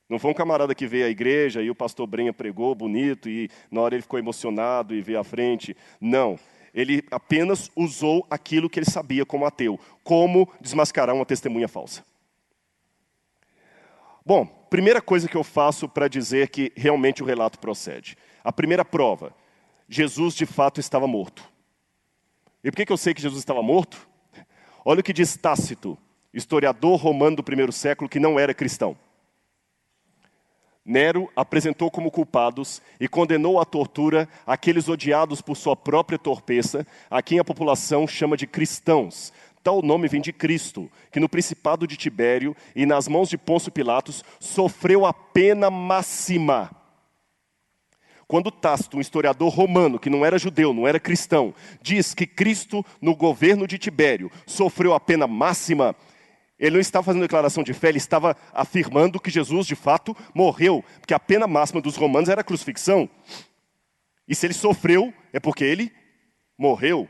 Não foi um camarada que veio à igreja e o pastor Brenha pregou bonito e na hora ele ficou emocionado e veio à frente. Não. Ele apenas usou aquilo que ele sabia como ateu. Como desmascarar uma testemunha falsa. Bom, primeira coisa que eu faço para dizer que realmente o relato procede. A primeira prova. Jesus de fato estava morto. E por que eu sei que Jesus estava morto? Olha o que diz Tácito, historiador romano do primeiro século que não era cristão. Nero apresentou como culpados e condenou à tortura aqueles odiados por sua própria torpeza, a quem a população chama de cristãos. Tal nome vem de Cristo, que no principado de Tibério e nas mãos de Pôncio Pilatos sofreu a pena máxima. Quando Tácito, um historiador romano, que não era judeu, não era cristão, diz que Cristo, no governo de Tibério, sofreu a pena máxima, ele não estava fazendo declaração de fé, ele estava afirmando que Jesus, de fato, morreu. Porque a pena máxima dos romanos era a crucifixão. E se ele sofreu, é porque ele morreu.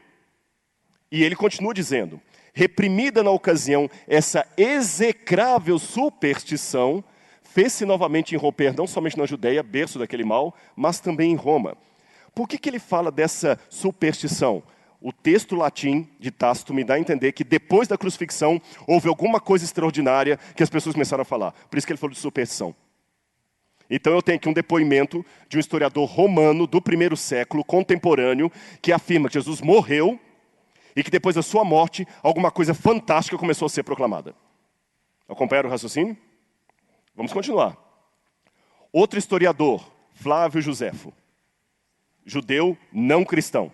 E ele continua dizendo, reprimida na ocasião essa execrável superstição, fez-se novamente irromper não somente na Judéia, berço daquele mal, mas também em Roma. Por que ele fala dessa superstição? O texto latim de Tácito me dá a entender que depois da crucifixão houve alguma coisa extraordinária que as pessoas começaram a falar. Por isso que ele falou de superstição. Então eu tenho aqui um depoimento de um historiador romano do primeiro século, contemporâneo, que afirma que Jesus morreu e que depois da sua morte alguma coisa fantástica começou a ser proclamada. Acompanharam o raciocínio? Vamos continuar. Outro historiador, Flávio Josefo, judeu não cristão.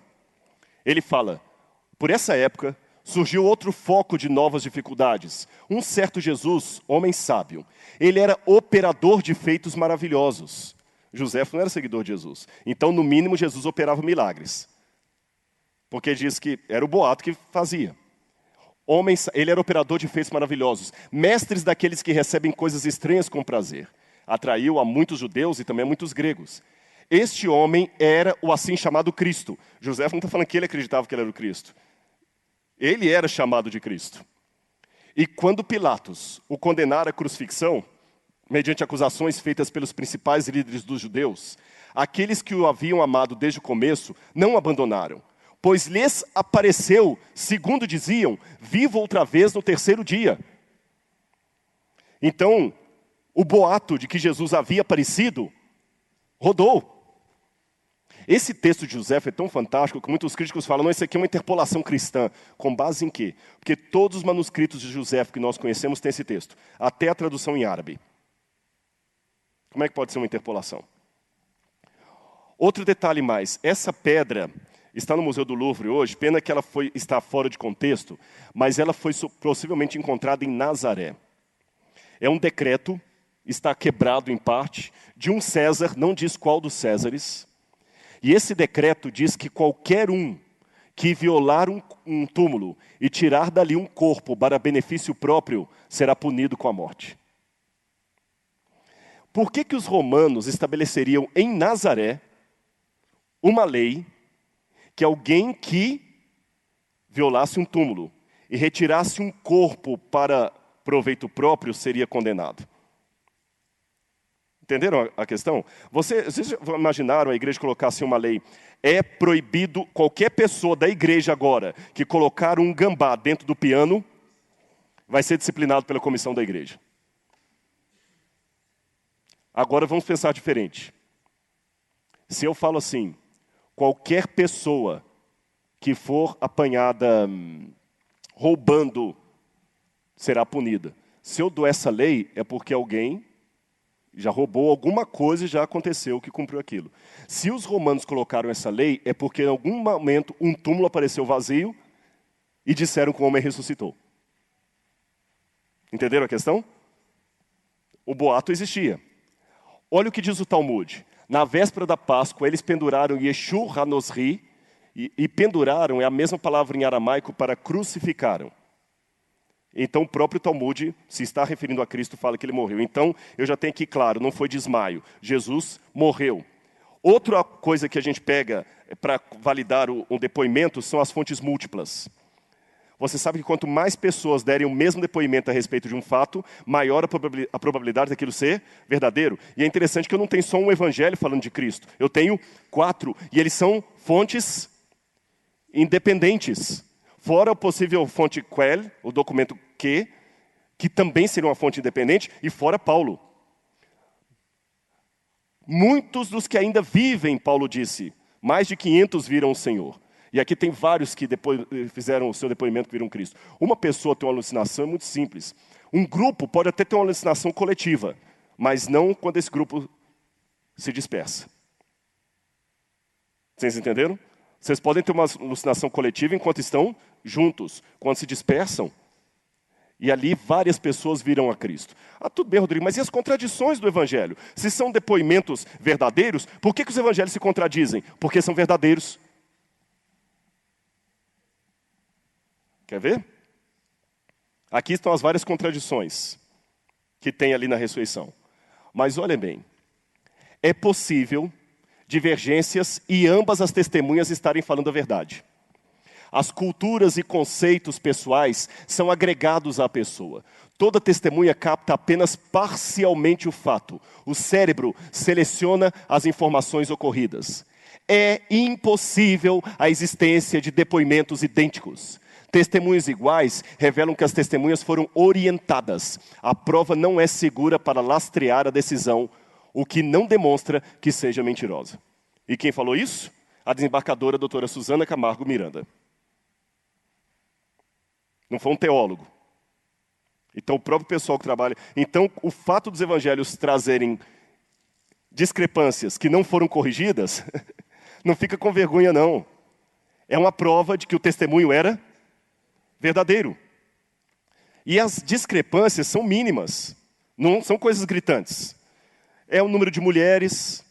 Ele fala, por essa época, surgiu outro foco de novas dificuldades. Um certo Jesus, homem sábio, ele era operador de feitos maravilhosos. José não era seguidor de Jesus. Então, no mínimo, Jesus operava milagres. Porque diz que era o boato que fazia. Ele era operador de feitos maravilhosos. Mestres daqueles que recebem coisas estranhas com prazer. Atraiu a muitos judeus e também a muitos gregos. Este homem era o assim chamado Cristo. José não está falando que ele acreditava que ele era o Cristo. Ele era chamado de Cristo. E quando Pilatos o condenara à crucifixão, mediante acusações feitas pelos principais líderes dos judeus, aqueles que o haviam amado desde o começo não o abandonaram, pois lhes apareceu, segundo diziam, vivo outra vez no terceiro dia. Então, o boato de que Jesus havia aparecido rodou. Esse texto de José é tão fantástico que muitos críticos falam, não, isso aqui é uma interpolação cristã. Com base em quê? Porque todos os manuscritos de José que nós conhecemos têm esse texto, até a tradução em árabe. Como é que pode ser uma interpolação? Outro detalhe mais, essa pedra está no Museu do Louvre hoje, pena que ela está fora de contexto, mas ela foi possivelmente encontrada em Nazaré. É um decreto, está quebrado em parte, de um César, não diz qual dos Césares. E esse decreto diz que qualquer um que violar um túmulo e tirar dali um corpo para benefício próprio, será punido com a morte. Por que os romanos estabeleceriam em Nazaré uma lei que alguém que violasse um túmulo e retirasse um corpo para proveito próprio seria condenado? Entenderam a questão? Vocês já imaginaram a igreja colocasse uma lei? É proibido qualquer pessoa da igreja agora que colocar um gambá dentro do piano vai ser disciplinado pela comissão da igreja. Agora vamos pensar diferente. Se eu falo assim, qualquer pessoa que for apanhada roubando será punida. Se eu dou essa lei, é porque alguém já roubou alguma coisa e já aconteceu que cumpriu aquilo. Se os romanos colocaram essa lei, é porque em algum momento um túmulo apareceu vazio e disseram que o homem ressuscitou. Entenderam a questão? O boato existia. Olha o que diz o Talmud. Na véspera da Páscoa, eles penduraram Yeshu Hanosri, e penduraram é a mesma palavra em aramaico para crucificaram. Então o próprio Talmud, se está referindo a Cristo, fala que ele morreu. Então eu já tenho aqui claro, não foi desmaio. Jesus morreu. Outra coisa que a gente pega para validar um depoimento são as fontes múltiplas. Você sabe que quanto mais pessoas derem o mesmo depoimento a respeito de um fato, maior a probabilidade daquilo ser verdadeiro. E é interessante que eu não tenho só um evangelho falando de Cristo. Eu tenho 4, e eles são fontes independentes. Fora a possível fonte Quell, o documento que também seria uma fonte independente, e fora Paulo. Muitos dos que ainda vivem, Paulo disse, mais de 500 viram o Senhor. E aqui tem vários que depois fizeram o seu depoimento que viram Cristo. Uma pessoa tem uma alucinação, é muito simples. Um grupo pode até ter uma alucinação coletiva, mas não quando esse grupo se dispersa. Vocês entenderam? Vocês podem ter uma alucinação coletiva enquanto estão juntos. Quando se dispersam, e ali várias pessoas viram a Cristo. Ah, tudo bem, Rodrigo, mas e as contradições do Evangelho? Se são depoimentos verdadeiros, por que os Evangelhos se contradizem? Porque são verdadeiros. Quer ver? Aqui estão as várias contradições que tem ali na ressurreição. Mas olhem bem, é possível divergências e ambas as testemunhas estarem falando a verdade. As culturas e conceitos pessoais são agregados à pessoa. Toda testemunha capta apenas parcialmente o fato. O cérebro seleciona as informações ocorridas. É impossível a existência de depoimentos idênticos. Testemunhos iguais revelam que as testemunhas foram orientadas. A prova não é segura para lastrear a decisão, o que não demonstra que seja mentirosa. E quem falou isso? A desembargadora doutora Suzana Camargo Miranda. Não foi um teólogo. Então, o próprio pessoal que trabalha... Então, o fato dos evangelhos trazerem discrepâncias que não foram corrigidas, não fica com vergonha, não. É uma prova de que o testemunho era verdadeiro. E as discrepâncias são mínimas. Não são coisas gritantes. É o número de mulheres,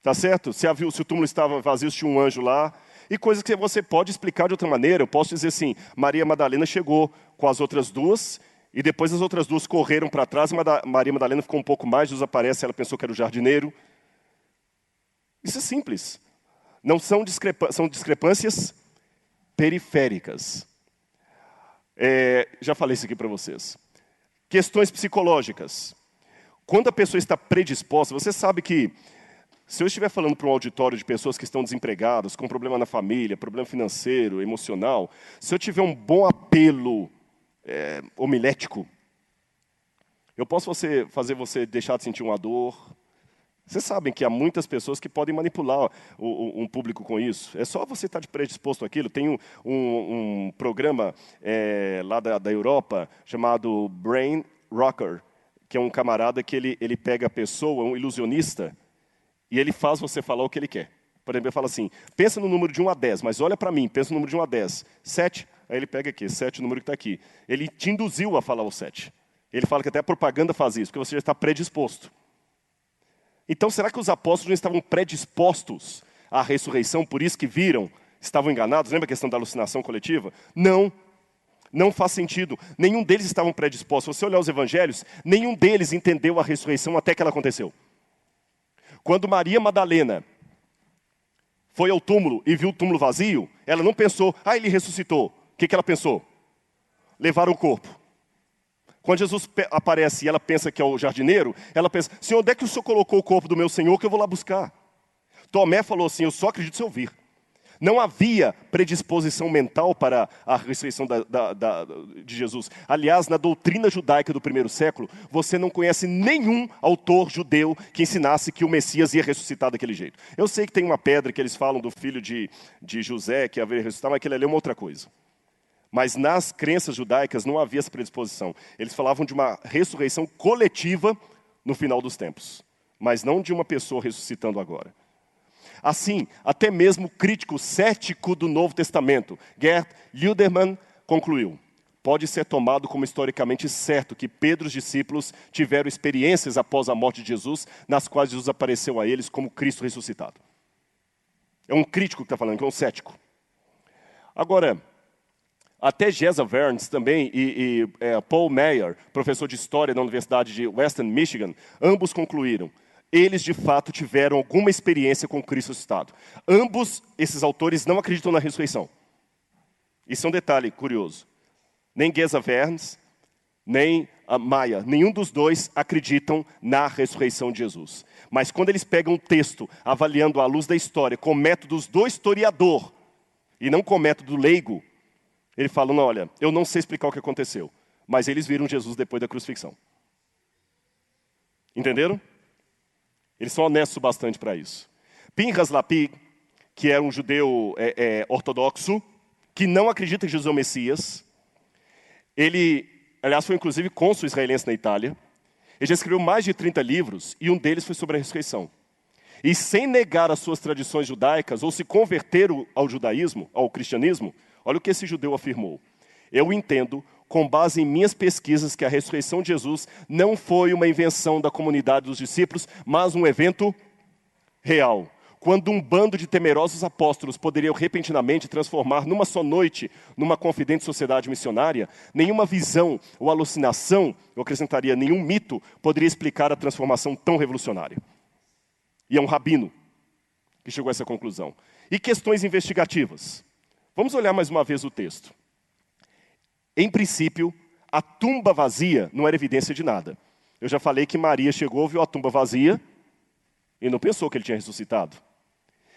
tá certo? Se o túmulo estava vazio, tinha um anjo lá. E coisas que você pode explicar de outra maneira. Eu posso dizer assim, Maria Madalena chegou com as outras duas, e depois as outras duas correram para trás, Maria Madalena ficou um pouco mais, Jesus aparece, ela pensou que era o jardineiro. Isso é simples. Não são discrepâncias periféricas. Já falei isso aqui para vocês. Questões psicológicas. Quando a pessoa está predisposta, você sabe que se eu estiver falando para um auditório de pessoas que estão desempregadas, com problema na família, problema financeiro, emocional, se eu tiver um bom apelo homilético, eu posso fazer você deixar de sentir uma dor. Vocês sabem que há muitas pessoas que podem manipular um público com isso. É só você estar predisposto àquilo. Tem um programa lá da Europa chamado Brain Rocker, que é um camarada que ele pega a pessoa, um ilusionista, e ele faz você falar o que ele quer. Por exemplo, ele fala assim, pensa no número de 1 a 10, mas olha para mim, pensa no número de 1 a 10. 7, aí ele pega aqui, 7 o número que está aqui. Ele te induziu a falar o 7. Ele fala que até a propaganda faz isso, porque você já está predisposto. Então, será que os apóstolos não estavam predispostos à ressurreição, por isso que viram, estavam enganados? Lembra a questão da alucinação coletiva? Não, não faz sentido. Nenhum deles estavam predispostos. Se você olhar os evangelhos, nenhum deles entendeu a ressurreição até que ela aconteceu. Quando Maria Madalena foi ao túmulo e viu o túmulo vazio, ela não pensou, ele ressuscitou. O que ela pensou? Levaram o corpo. Quando Jesus aparece e ela pensa que é o jardineiro, ela pensa, Senhor, onde é que o Senhor colocou o corpo do meu Senhor que eu vou lá buscar? Tomé falou assim, eu só acredito se eu vir. Não havia predisposição mental para a ressurreição de Jesus. Aliás, na doutrina judaica do primeiro século, você não conhece nenhum autor judeu que ensinasse que o Messias ia ressuscitar daquele jeito. Eu sei que tem uma pedra que eles falam do filho de José, que haveria ressuscitado, mas aquilo ali é uma outra coisa. Mas nas crenças judaicas não havia essa predisposição. Eles falavam de uma ressurreição coletiva no final dos tempos, mas não de uma pessoa ressuscitando agora. Assim, até mesmo o crítico cético do Novo Testamento, Gerd Lüdermann, concluiu: pode ser tomado como historicamente certo que Pedro e os discípulos tiveram experiências após a morte de Jesus, nas quais Jesus apareceu a eles como Cristo ressuscitado. É um crítico que está falando, que é um cético. Agora, até Jessa Verns também e Paul Meyer, professor de História da Universidade de Western Michigan, ambos concluíram: eles, de fato, tiveram alguma experiência com Cristo ressuscitado. Ambos, esses autores, não acreditam na ressurreição. Isso é um detalhe curioso. Nem Jessa Verns, nem Maia, nenhum dos dois acreditam na ressurreição de Jesus. Mas quando eles pegam um texto, avaliando à luz da história, com métodos do historiador, e não com método leigo, eles falam: olha, eu não sei explicar o que aconteceu, mas eles viram Jesus depois da crucifixão. Entenderam? Eles são honestos bastante para isso. Pinchas Lapid, que é um judeu ortodoxo, que não acredita que Jesus é o Messias, ele, aliás, foi inclusive cônsul israelense na Itália, ele já escreveu mais de 30 livros, e um deles foi sobre a ressurreição. E sem negar as suas tradições judaicas, ou se converter ao judaísmo, ao cristianismo, olha o que esse judeu afirmou: eu entendo, com base em minhas pesquisas, que a ressurreição de Jesus não foi uma invenção da comunidade dos discípulos, mas um evento real. Quando um bando de temerosos apóstolos poderiam repentinamente transformar numa só noite, numa confidente sociedade missionária, nenhuma visão ou alucinação, eu acrescentaria nenhum mito, poderia explicar a transformação tão revolucionária. E é um rabino que chegou a essa conclusão. E questões investigativas. Vamos olhar mais uma vez o texto. Em princípio, a tumba vazia não era evidência de nada. Eu já falei que Maria chegou, viu a tumba vazia e não pensou que ele tinha ressuscitado.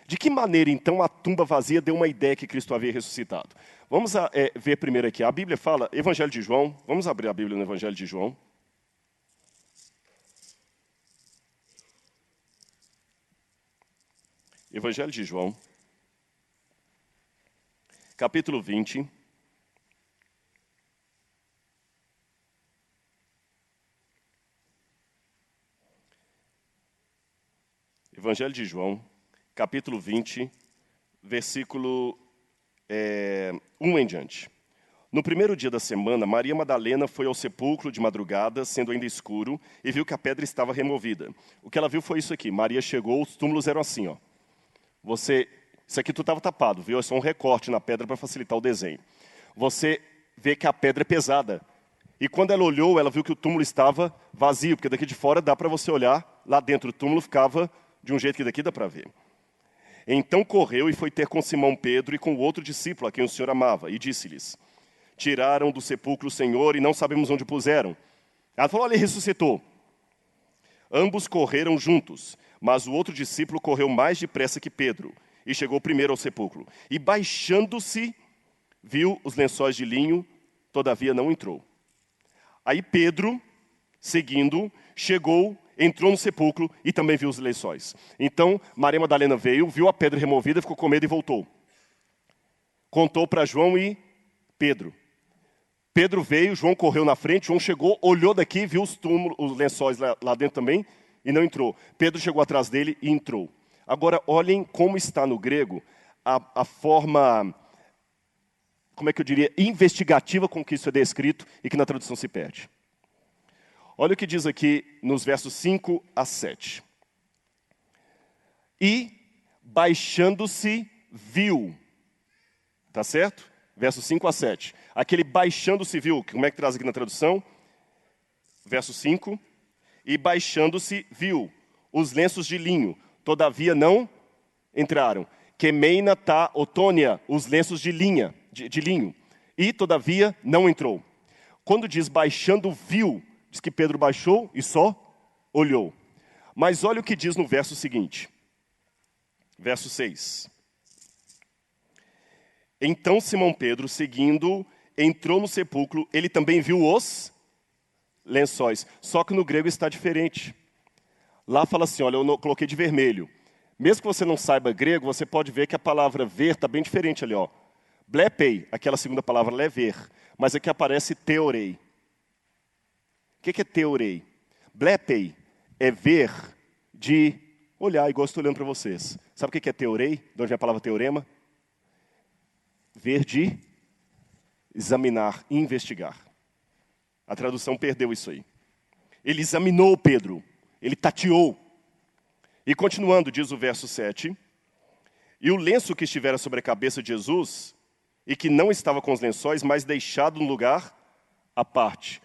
De que maneira, então, a tumba vazia deu uma ideia que Cristo havia ressuscitado? Vamos ver primeiro aqui. A Bíblia fala, Evangelho de João. Vamos abrir a Bíblia no Evangelho de João. Evangelho de João, capítulo 20. Evangelho de João, capítulo 20, versículo 1 em diante. No primeiro dia da semana, Maria Madalena foi ao sepulcro de madrugada, sendo ainda escuro, e viu que a pedra estava removida. O que ela viu foi isso aqui. Maria chegou, os túmulos eram assim, ó. Isso aqui tudo estava tapado, viu? É só um recorte na pedra para facilitar o desenho. Você vê que a pedra é pesada. E quando ela olhou, ela viu que o túmulo estava vazio, porque daqui de fora dá para você olhar, lá dentro o túmulo ficava de um jeito que daqui dá para ver. Então correu e foi ter com Simão Pedro e com o outro discípulo a quem o Senhor amava, e disse-lhes: tiraram do sepulcro o Senhor e não sabemos onde o puseram. Ela falou: olha, ele ressuscitou. Ambos correram juntos, mas o outro discípulo correu mais depressa que Pedro, e chegou primeiro ao sepulcro. E baixando-se, viu os lençóis de linho, todavia não entrou. Aí Pedro, seguindo, entrou no sepulcro e também viu os lençóis. Então, Maria Madalena veio, viu a pedra removida, ficou com medo e voltou. Contou para João e Pedro. Pedro veio, João correu na frente, João chegou, olhou daqui, viu os lençóis lá dentro também e não entrou. Pedro chegou atrás dele e entrou. Agora, olhem como está no grego a forma, como é que eu diria, investigativa com que isso é descrito e que na tradução se perde. Olha o que diz aqui nos versos 5 a 7. E, baixando-se, viu. Tá certo? Versos 5 a 7. Aquele baixando-se viu, como é que traz aqui na tradução? Verso 5. E baixando-se viu os lenços de linho, todavia não entraram. Quemeina tá otônia, os lenços de linho, e todavia não entrou. Quando diz baixando viu, diz que Pedro baixou e só olhou. Mas olha o que diz no verso seguinte. Verso 6. Então Simão Pedro, seguindo, entrou no sepulcro, ele também viu os lençóis. Só que no grego está diferente. Lá fala assim, olha, eu coloquei de vermelho. Mesmo que você não saiba grego, você pode ver que a palavra ver está bem diferente ali, ó. Blepei, aquela segunda palavra, ela é ver. Mas aqui aparece teorei. O que é teorei? Blepei é ver de olhar, igual eu estou olhando para vocês. Sabe o que é teorei? De onde vem a palavra teorema? Ver de examinar, investigar. A tradução perdeu isso aí. Ele examinou Pedro, ele tateou. E continuando, diz o verso 7, e o lenço que estivera sobre a cabeça de Jesus, e que não estava com os lençóis, mas deixado no lugar à parte.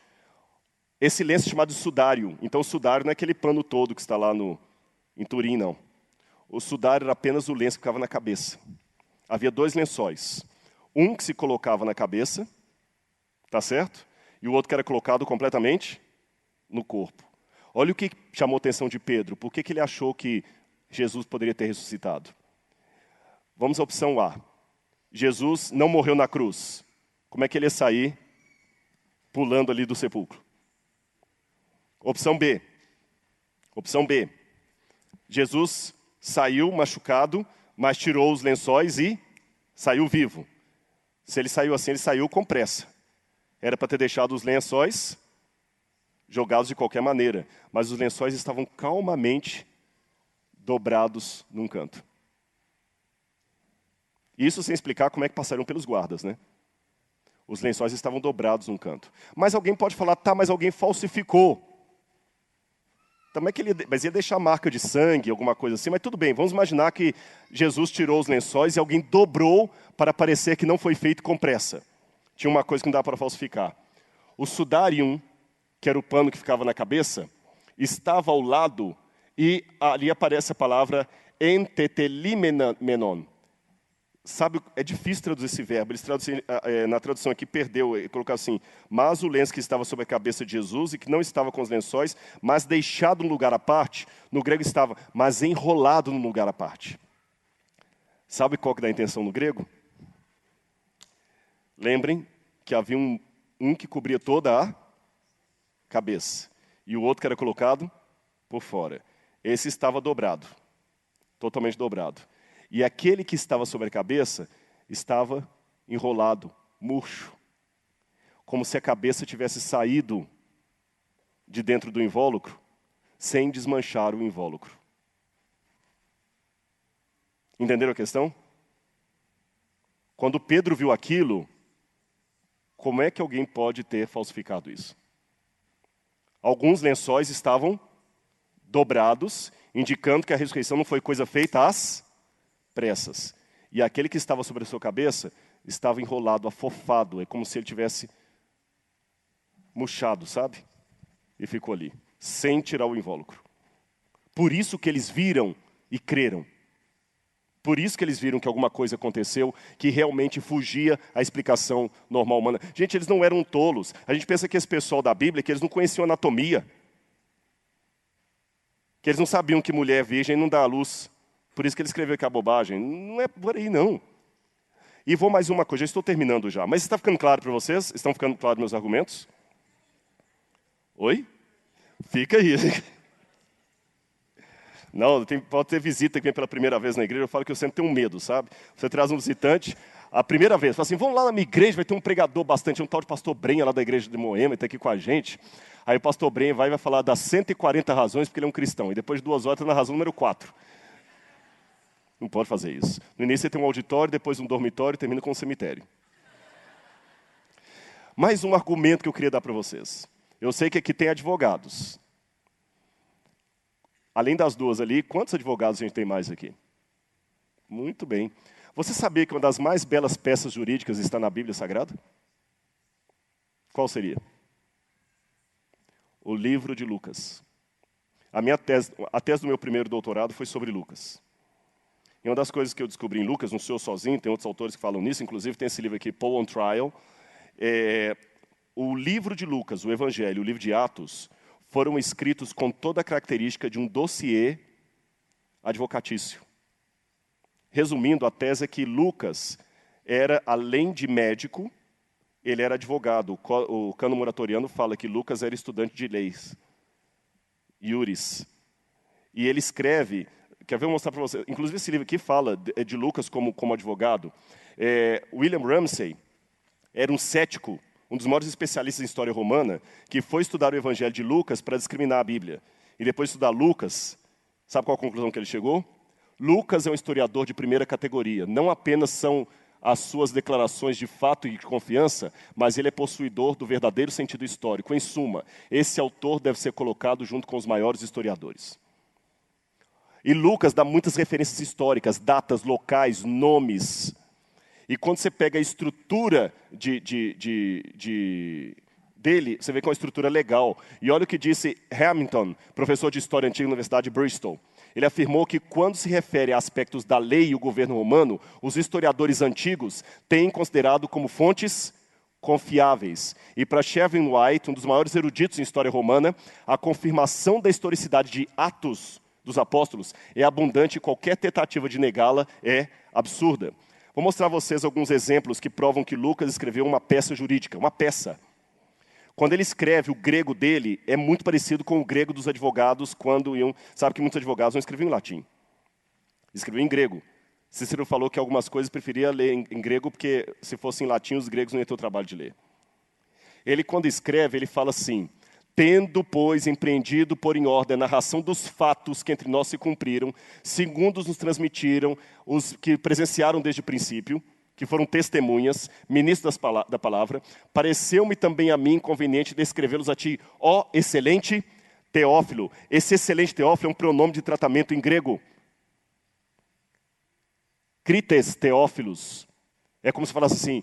Esse lenço é chamado sudário. Então o sudário não é aquele pano todo que está lá em Turim, não. O sudário era apenas o lenço que ficava na cabeça. Havia 2 lençóis. Um que se colocava na cabeça, tá certo? E o outro que era colocado completamente no corpo. Olha o que chamou a atenção de Pedro. Por que ele achou que Jesus poderia ter ressuscitado? Vamos à opção A. Jesus não morreu na cruz. Como é que ele ia sair pulando ali do sepulcro? Opção B. Opção B. Jesus saiu machucado, mas tirou os lençóis e saiu vivo. Se ele saiu assim, ele saiu com pressa. Era para ter deixado os lençóis jogados de qualquer maneira, mas os lençóis estavam calmamente dobrados num canto. Isso sem explicar como é que passaram pelos guardas, né? Os lençóis estavam dobrados num canto. Mas alguém pode falar, tá, mas alguém falsificou. Também que mas ia deixar marca de sangue, alguma coisa assim, mas tudo bem, vamos imaginar que Jesus tirou os lençóis e alguém dobrou para parecer que não foi feito com pressa. Tinha uma coisa que não dá para falsificar. O sudarium, que era o pano que ficava na cabeça, estava ao lado, e ali aparece a palavra entetelimenon. Sabe, é difícil traduzir esse verbo. Eles traduzem, na tradução aqui, perdeu, colocaram assim, mas o lenço que estava sobre a cabeça de Jesus e que não estava com os lençóis, mas deixado no lugar à parte, no grego estava, mas enrolado no lugar à parte. Sabe qual que dá a intenção no grego? Lembrem que havia um que cobria toda a cabeça e o outro que era colocado por fora. Esse estava dobrado, totalmente dobrado. E aquele que estava sobre a cabeça estava enrolado, murcho, como se a cabeça tivesse saído de dentro do invólucro, sem desmanchar o invólucro. Entenderam a questão? Quando Pedro viu aquilo, como é que alguém pode ter falsificado isso? Alguns lençóis estavam dobrados, indicando que a ressurreição não foi coisa feita às pressas. E aquele que estava sobre a sua cabeça estava enrolado, afofado. É como se ele tivesse murchado, sabe? E ficou ali, sem tirar o invólucro. Por isso que eles viram e creram. Por isso que eles viram que alguma coisa aconteceu que realmente fugia à explicação normal humana. Gente, eles não eram tolos. A gente pensa que esse pessoal da Bíblia, que eles não conheciam anatomia. Que eles não sabiam que mulher virgem não dá à luz. Por isso que ele escreveu aqui a bobagem. Não é por aí, não. E vou mais uma coisa, já estou terminando já. Mas está ficando claro para vocês? Estão ficando claros meus argumentos? Oi? Fica aí. Não, pode ter visita que vem pela primeira vez na igreja, eu falo que eu sempre tenho medo, sabe? Você traz um visitante, a primeira vez, fala assim, vamos lá na minha igreja, vai ter um pregador bastante, um tal de pastor Brenha lá da igreja de Moema, está aqui com a gente. Aí o pastor Brenha vai falar das 140 razões porque ele é um cristão. E depois de 2 horas, está na razão número 4. Não pode fazer isso. No início você tem um auditório, depois um dormitório e termina com um cemitério. Mais um argumento que eu queria dar para vocês. Eu sei que aqui tem advogados. Além das 2 ali, quantos advogados a gente tem mais aqui? Muito bem. Você sabia que uma das mais belas peças jurídicas está na Bíblia Sagrada? Qual seria? O livro de Lucas. A tese do meu primeiro doutorado foi sobre Lucas. E uma das coisas que eu descobri em Lucas, não sou eu sozinho, tem outros autores que falam nisso, inclusive tem esse livro aqui, Paul on Trial. O livro de Lucas, o Evangelho, o livro de Atos, foram escritos com toda a característica de um dossiê advocatício. Resumindo, a tese é que Lucas era, além de médico, ele era advogado. O Cano Moratoriano fala que Lucas era estudante de leis, iuris. E ele escreve, quer ver, eu vou mostrar para você, inclusive esse livro aqui fala de Lucas como advogado. William Ramsay era um cético, um dos maiores especialistas em história romana, que foi estudar o Evangelho de Lucas para discriminar a Bíblia. E depois de estudar Lucas, sabe qual a conclusão que ele chegou? Lucas é um historiador de primeira categoria. Não apenas são as suas declarações de fato e de confiança, mas ele é possuidor do verdadeiro sentido histórico. Em suma, esse autor deve ser colocado junto com os maiores historiadores. E Lucas dá muitas referências históricas, datas, locais, nomes. E quando você pega a estrutura dele, você vê que é uma estrutura legal. E olha o que disse Hamilton, professor de História Antiga na Universidade de Bristol. Ele afirmou que quando se refere a aspectos da lei e o governo romano, os historiadores antigos têm considerado como fontes confiáveis. E para Shevlin White, um dos maiores eruditos em história romana, a confirmação da historicidade de Atos dos Apóstolos é abundante e qualquer tentativa de negá-la é absurda. Vou mostrar a vocês alguns exemplos que provam que Lucas escreveu uma peça jurídica, uma peça. Quando ele escreve, o grego dele é muito parecido com o grego dos advogados quando iam... Sabe que muitos advogados não escreviam em latim. Escreviam em grego. Cícero falou que algumas coisas preferia ler em grego porque se fosse em latim os gregos não iam ter o trabalho de ler. Ele, quando escreve, ele fala assim: tendo, pois, empreendido por em ordem a narração dos fatos que entre nós se cumpriram, segundo nos transmitiram os que presenciaram desde o princípio, que foram testemunhas, ministros da palavra, pareceu-me também a mim conveniente descrevê-los a ti, ó excelente Teófilo. Esse excelente Teófilo é um pronome de tratamento em grego. Crites Teófilos. É como se falasse assim,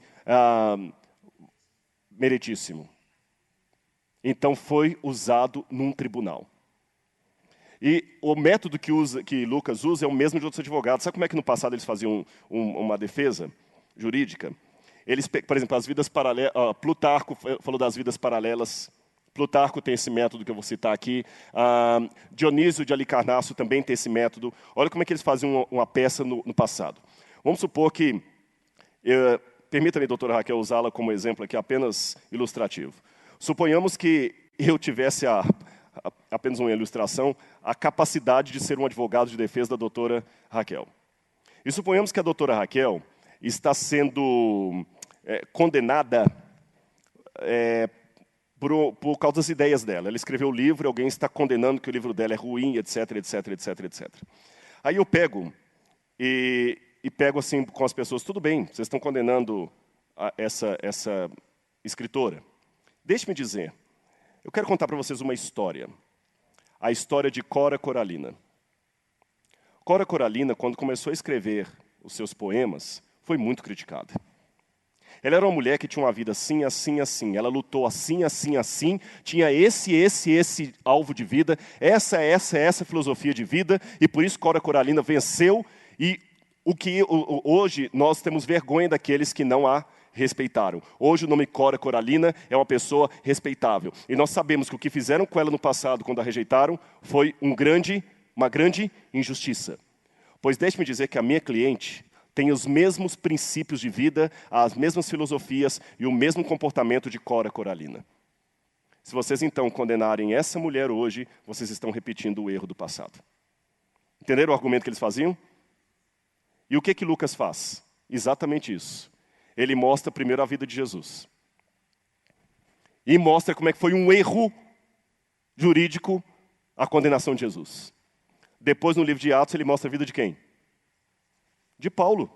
meritíssimo. Então foi usado num tribunal. E o método que Lucas usa é o mesmo de outros advogados. Sabe como é que no passado eles faziam uma defesa jurídica? Eles, por exemplo, as vidas paralelas, Plutarco falou das vidas paralelas. Plutarco tem esse método que eu vou citar aqui. Dionísio de Alicarnasso também tem esse método. Olha como é que eles faziam uma peça no passado. Vamos supor que, permita-me, doutora Raquel, usá-la como exemplo aqui, apenas ilustrativo. Suponhamos que eu tivesse, apenas uma ilustração, a capacidade de ser um advogado de defesa da doutora Raquel. E suponhamos que a doutora Raquel está sendo condenada por causa das ideias dela. Ela escreveu o livro, alguém está condenando que o livro dela é ruim, etc, etc, etc, etc. Aí eu pego e pego assim com as pessoas: tudo bem, vocês estão condenando essa escritora. Deixe-me dizer, eu quero contar para vocês uma história. A história de Cora Coralina. Cora Coralina, quando começou a escrever os seus poemas, foi muito criticada. Ela era uma mulher que tinha uma vida assim, assim, assim. Ela lutou assim, assim, assim. Tinha esse alvo de vida. Essa filosofia de vida. E por isso Cora Coralina venceu. E hoje nós temos vergonha daqueles que não a respeitaram. Hoje o nome Cora Coralina é uma pessoa respeitável. E nós sabemos que o que fizeram com ela no passado, quando a rejeitaram, foi uma grande injustiça. Pois deixe-me dizer que a minha cliente tem os mesmos princípios de vida, as mesmas filosofias e o mesmo comportamento de Cora Coralina. Se vocês então condenarem essa mulher hoje, vocês estão repetindo o erro do passado. Entenderam o argumento que eles faziam? E o que Lucas faz? Exatamente isso. Ele mostra primeiro a vida de Jesus. E mostra como é que foi um erro jurídico a condenação de Jesus. Depois, no livro de Atos, ele mostra a vida de quem? De Paulo.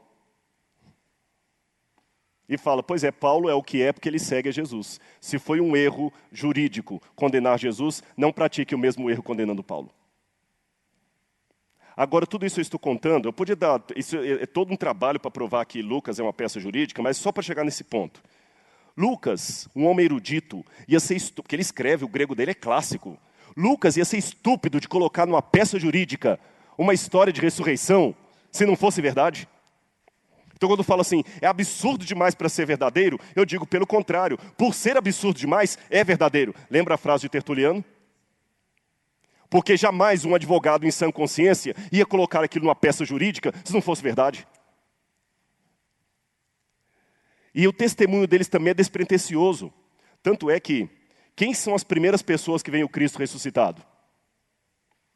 E fala, pois é, Paulo é o que é porque ele segue a Jesus. Se foi um erro jurídico condenar Jesus, não pratique o mesmo erro condenando Paulo. Agora, tudo isso eu estou contando, eu podia dar... Isso é todo um trabalho para provar que Lucas é uma peça jurídica, mas só para chegar nesse ponto. Lucas, um homem erudito, ia ser estúpido, porque ele escreve, o grego dele é clássico. Lucas ia ser estúpido de colocar numa peça jurídica uma história de ressurreição, se não fosse verdade. Então, quando eu falo assim, é absurdo demais para ser verdadeiro, eu digo pelo contrário, por ser absurdo demais, é verdadeiro. Lembra a frase de Tertuliano? Porque jamais um advogado em sã consciência ia colocar aquilo numa peça jurídica se não fosse verdade. E o testemunho deles também é despretensioso. Tanto é que, quem são as primeiras pessoas que veem o Cristo ressuscitado?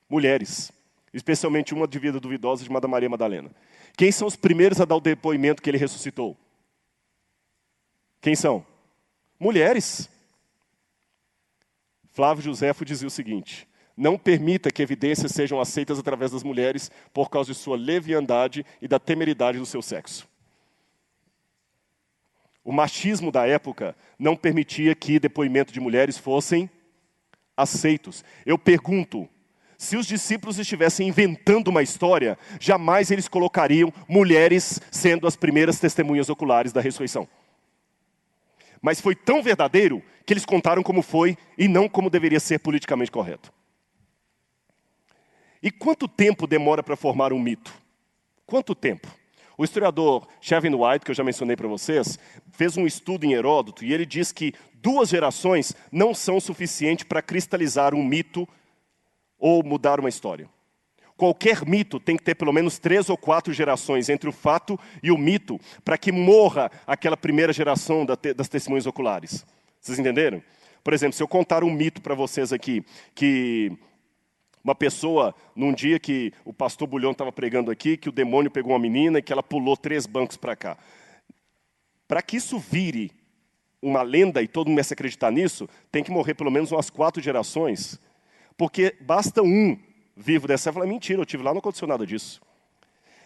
Mulheres. Especialmente uma de vida duvidosa chamada Maria Madalena. Quem são os primeiros a dar o depoimento que ele ressuscitou? Quem são? Mulheres. Flávio Josefo dizia o seguinte: não permita que evidências sejam aceitas através das mulheres por causa de sua leviandade e da temeridade do seu sexo. O machismo da época não permitia que depoimentos de mulheres fossem aceitos. Eu pergunto, se os discípulos estivessem inventando uma história, jamais eles colocariam mulheres sendo as primeiras testemunhas oculares da ressurreição. Mas foi tão verdadeiro que eles contaram como foi e não como deveria ser politicamente correto. E quanto tempo demora para formar um mito? Quanto tempo? O historiador Chevin White, que eu já mencionei para vocês, fez um estudo em Heródoto e ele diz que 2 gerações não são suficientes para cristalizar um mito ou mudar uma história. Qualquer mito tem que ter pelo menos 3 ou 4 gerações entre o fato e o mito para que morra aquela primeira geração das testemunhas oculares. Vocês entenderam? Por exemplo, se eu contar um mito para vocês aqui, que uma pessoa, num dia que o pastor Bulhão estava pregando aqui, que o demônio pegou uma menina e que ela pulou 3 bancos para cá. Para que isso vire uma lenda e todo mundo comece a acreditar nisso, tem que morrer pelo menos umas 4 gerações. Porque basta um vivo dessa e falar, mentira, eu estive lá, não aconteceu nada disso.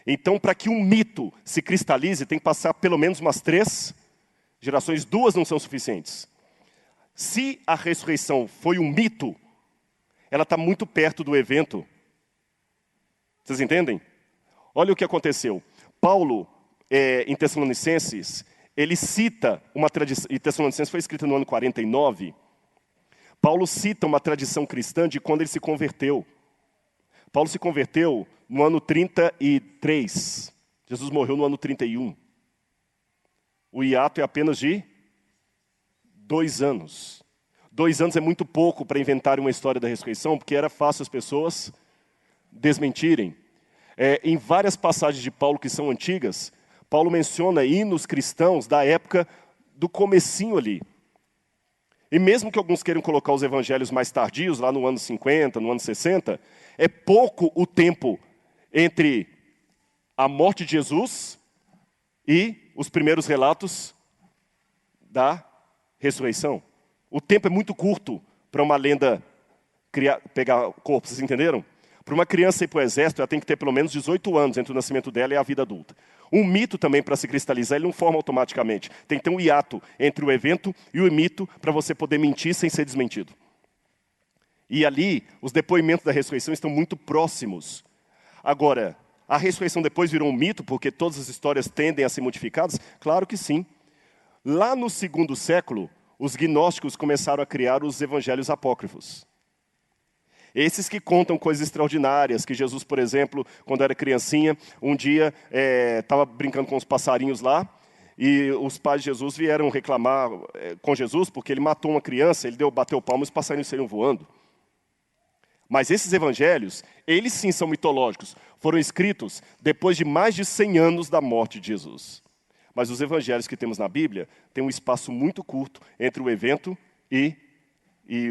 Então, para que um mito se cristalize, tem que passar pelo menos umas 3 gerações, 2 não são suficientes. Se a ressurreição foi um mito, ela está muito perto do evento. Vocês entendem? Olha o que aconteceu. Paulo, em Tessalonicenses, ele cita uma tradição, e Tessalonicenses foi escrita no ano 49. Paulo cita uma tradição cristã de quando ele se converteu. Paulo se converteu no ano 33. Jesus morreu no ano 31. O hiato é apenas de 2 anos. 2 anos é muito pouco para inventar uma história da ressurreição, porque era fácil as pessoas desmentirem. Em várias passagens de Paulo que são antigas, Paulo menciona hinos cristãos da época do comecinho ali. E mesmo que alguns queiram colocar os evangelhos mais tardios, lá no ano 50, no ano 60, é pouco o tempo entre a morte de Jesus e os primeiros relatos da ressurreição. O tempo é muito curto para uma lenda pegar corpo, vocês entenderam? Para uma criança ir para o exército, ela tem que ter pelo menos 18 anos entre o nascimento dela e a vida adulta. Um mito também, para se cristalizar, ele não forma automaticamente. Tem que ter um hiato entre o evento e o mito para você poder mentir sem ser desmentido. E ali, os depoimentos da ressurreição estão muito próximos. Agora, a ressurreição depois virou um mito, porque todas as histórias tendem a ser modificadas? Claro que sim. Lá no 2º século, os gnósticos começaram a criar os evangelhos apócrifos. Esses que contam coisas extraordinárias, que Jesus, por exemplo, quando era criancinha, um dia estava brincando com os passarinhos lá, e os pais de Jesus vieram reclamar com Jesus, porque ele matou uma criança, ele bateu palmas e os passarinhos saíram voando. Mas esses evangelhos, eles sim são mitológicos, foram escritos depois de mais de 100 anos da morte de Jesus. Mas os evangelhos que temos na Bíblia têm um espaço muito curto entre o evento e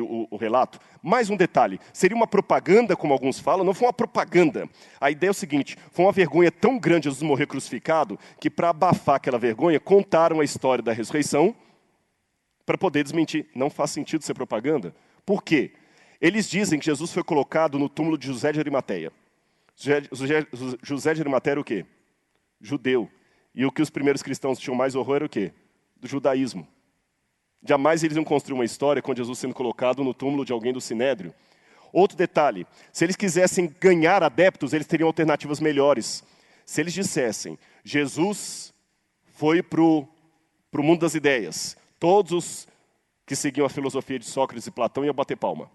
o relato. Mais um detalhe, seria uma propaganda, como alguns falam? Não foi uma propaganda. A ideia é o seguinte, foi uma vergonha tão grande Jesus morrer crucificado, que para abafar aquela vergonha, contaram a história da ressurreição para poder desmentir. Não faz sentido ser propaganda. Por quê? Eles dizem que Jesus foi colocado no túmulo de José de Arimateia. José de Arimateia era o quê? Judeu. E o que os primeiros cristãos tinham mais horror era o quê? Do judaísmo. Jamais eles iam construir uma história com Jesus sendo colocado no túmulo de alguém do Sinédrio. Outro detalhe, se eles quisessem ganhar adeptos, eles teriam alternativas melhores. Se eles dissessem, Jesus foi para o mundo das ideias, todos os que seguiam a filosofia de Sócrates e Platão iam bater palma.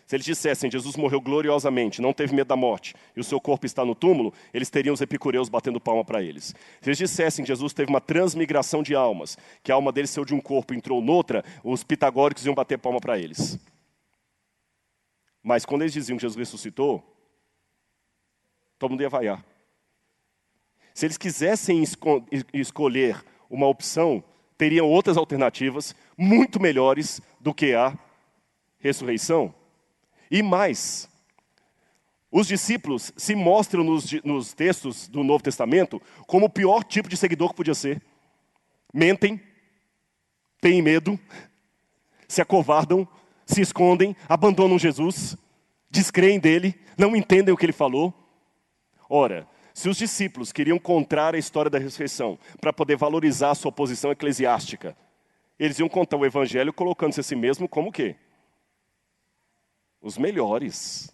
Se eles dissessem, Jesus morreu gloriosamente, não teve medo da morte, e o seu corpo está no túmulo, eles teriam os epicureus batendo palma para eles. Se eles dissessem que Jesus teve uma transmigração de almas, que a alma dele saiu de um corpo e entrou noutra, os pitagóricos iam bater palma para eles. Mas quando eles diziam que Jesus ressuscitou, todo mundo ia vaiar. Se eles quisessem escolher uma opção, teriam outras alternativas muito melhores do que a ressurreição. E mais, os discípulos se mostram nos textos do Novo Testamento como o pior tipo de seguidor que podia ser. Mentem, têm medo, se acovardam, se escondem, abandonam Jesus, descreem dele, não entendem o que ele falou. Ora, se os discípulos queriam contar a história da ressurreição para poder valorizar a sua posição eclesiástica, eles iam contar o evangelho colocando-se a si mesmo como o quê? Os melhores.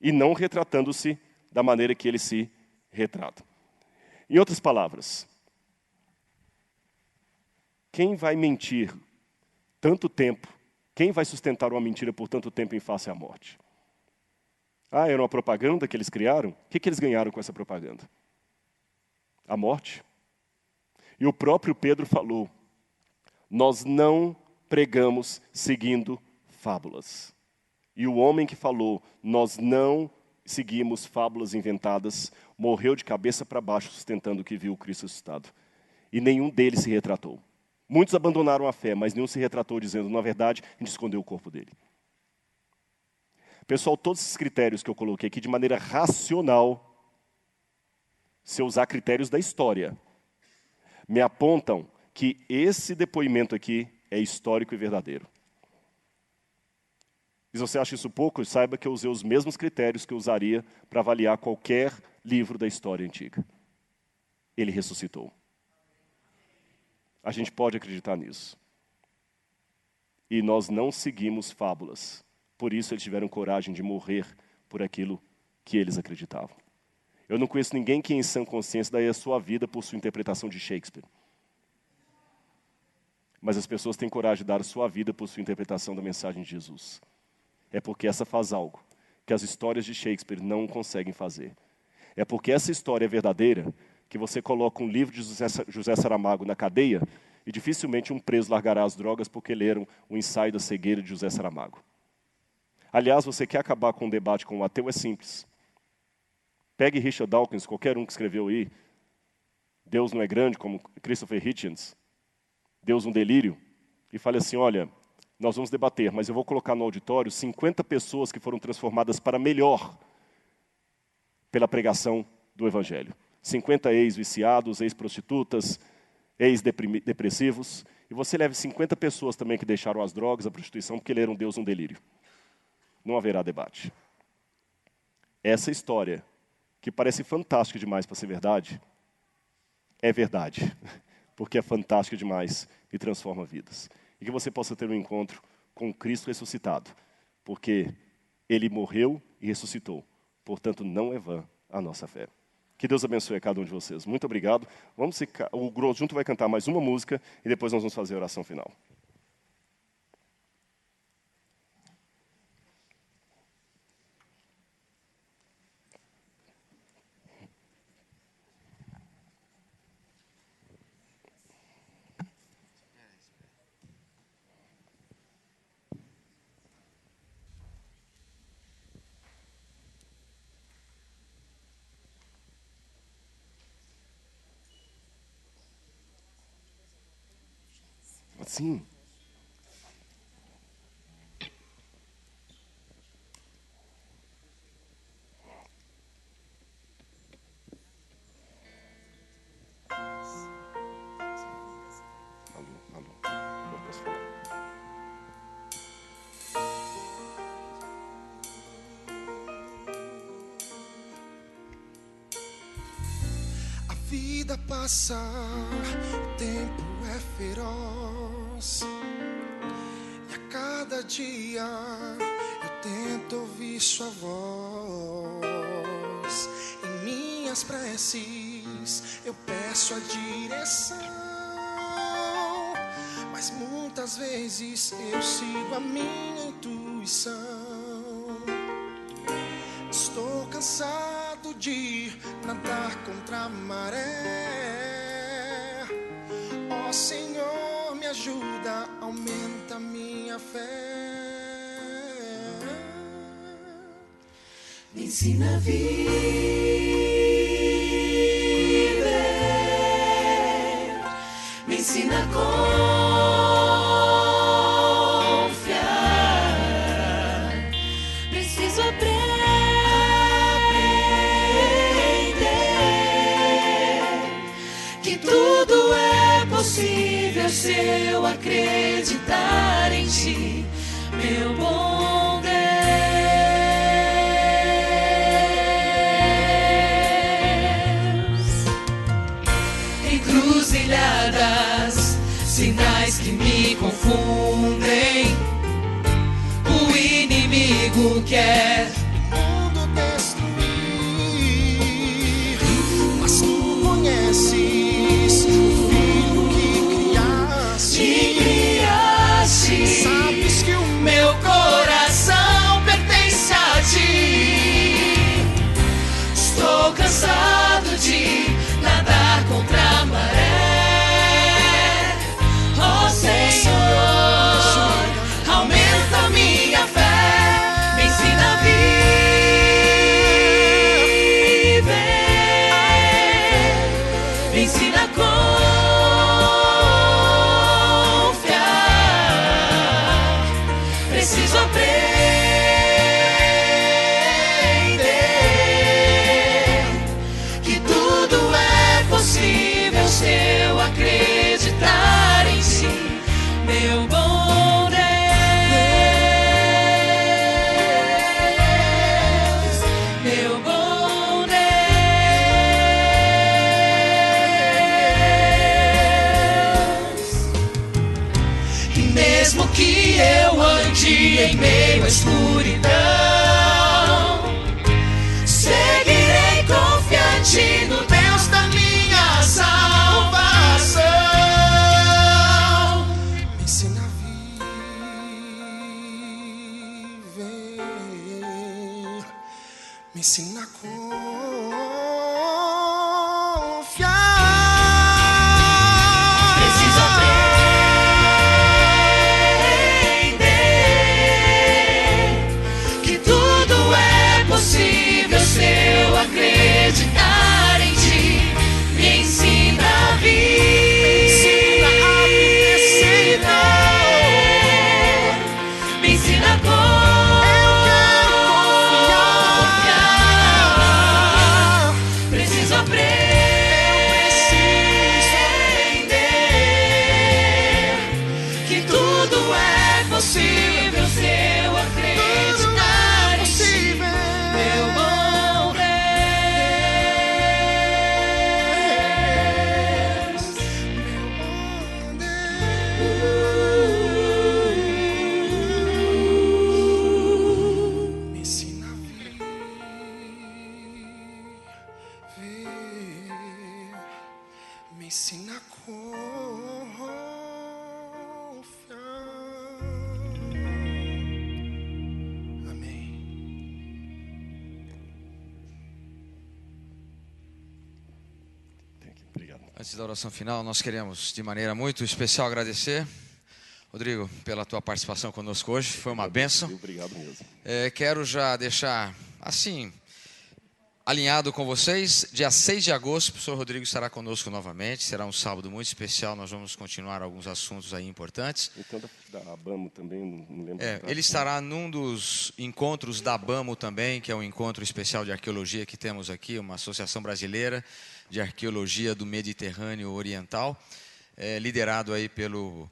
E não retratando-se da maneira que ele se retrata. Em outras palavras, quem vai mentir tanto tempo, quem vai sustentar uma mentira por tanto tempo em face à morte? Ah, era uma propaganda que eles criaram? O que eles ganharam com essa propaganda? A morte. E o próprio Pedro falou, nós não pregamos seguindo fábulas. E o homem que falou, nós não seguimos fábulas inventadas, morreu de cabeça para baixo sustentando que viu o Cristo ressuscitado. E nenhum deles se retratou. Muitos abandonaram a fé, mas nenhum se retratou dizendo, na verdade, a gente escondeu o corpo dele. Pessoal, todos esses critérios que eu coloquei aqui de maneira racional, se eu usar critérios da história, me apontam que esse depoimento aqui é histórico e verdadeiro. E se você acha isso pouco, saiba que eu usei os mesmos critérios que eu usaria para avaliar qualquer livro da história antiga. Ele ressuscitou. A gente pode acreditar nisso. E nós não seguimos fábulas. Por isso eles tiveram coragem de morrer por aquilo que eles acreditavam. Eu não conheço ninguém que em sã consciência daria a sua vida por sua interpretação de Shakespeare. Mas as pessoas têm coragem de dar a sua vida por sua interpretação da mensagem de Jesus. É porque essa faz algo que as histórias de Shakespeare não conseguem fazer. É porque essa história é verdadeira que você coloca um livro de José Saramago na cadeia e dificilmente um preso largará as drogas porque leram o ensaio da cegueira de José Saramago. Aliás, você quer acabar com um debate com o ateu, é simples. Pegue Richard Dawkins, qualquer um que escreveu aí, Deus não é grande, como Christopher Hitchens, Deus um delírio, e fale assim, olha, nós vamos debater, mas eu vou colocar no auditório 50 pessoas que foram transformadas para melhor pela pregação do Evangelho. 50 ex-viciados, ex-prostitutas, ex-depressivos, e você leve 50 pessoas também que deixaram as drogas, a prostituição, porque leram Deus um delírio. Não haverá debate. Essa história, que parece fantástica demais para ser verdade, é verdade, porque é fantástica demais e transforma vidas. E que você possa ter um encontro com Cristo ressuscitado, porque Ele morreu e ressuscitou. Portanto, não é vã a nossa fé. Que Deus abençoe a cada um de vocês. Muito obrigado. O Grosso Junto vai cantar mais uma música e depois nós vamos fazer a oração final. Sim. Alô. Não posso falar. A vida passa, o tempo é feroz. E a cada dia eu tento ouvir sua voz. Em minhas preces eu peço a direção, mas muitas vezes eu sigo a minha intuição. Estou cansado de nadar contra a maré. Ó Senhor, me ajuda, aumenta minha fé. Me ensina a viver ensina a confiar. Preciso aprender que tudo é possível se eu acreditar em Ti, meu bom Deus. Encruzilhadas, sinais que me confundem. O inimigo quer o mundo destruir, mas tu conheces o filho que criaste. Sabes que o meu coração pertence a Ti. Estou cansado de nadar contra a maré. Ó Senhor, aumenta minha fé, me ensina a viver, me ensina a confiar. Preciso aprender que tudo é possível se eu acreditar em Ti, meu bom Deus, meu bom Deus. E mesmo que eu ande em meio à escuridão, seguirei confiante no Deus da minha salvação. me ensina a viver, me ensina a confiar. Preciso aprender que tudo é possível se eu acreditar em Ti. Me ensina a viver, me ensina a confiar. Preciso aprender que tudo é possível se eu acreditar em Ti, meu bom Deus. Me ensina a viver, me ensina a confiar. Amém. Obrigado. Antes da oração final, nós queremos, de maneira muito especial, agradecer, Rodrigo, pela tua participação conosco hoje. Foi uma bênção. Obrigado mesmo. Quero já deixar, assim, alinhado com vocês. Dia 6 de agosto, o professor Rodrigo estará conosco novamente. Será um sábado muito especial. Nós vamos continuar alguns assuntos aí importantes. Então, da ABAMO também, não lembro. Ele estará num dos encontros da ABAMO também, que é um encontro especial de arqueologia que temos aqui, uma associação brasileira de arqueologia do Mediterrâneo Oriental, liderado aí pelo...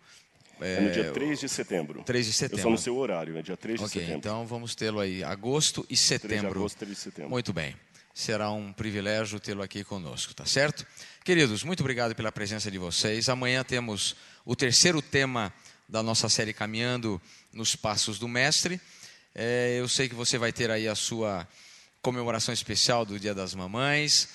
É no dia 3 de setembro. 3 de setembro. Eu sou no seu horário, é dia 3 de Ok, setembro. então vamos tê-lo aí, agosto e setembro. 3 de agosto, 3 de setembro. Muito bem. Será um privilégio tê-lo aqui conosco, tá certo? Queridos, muito obrigado pela presença de vocês. Amanhã temos o terceiro tema da nossa série Caminhando nos Passos do Mestre. Eu sei que você vai ter aí a sua comemoração especial do Dia das Mamães.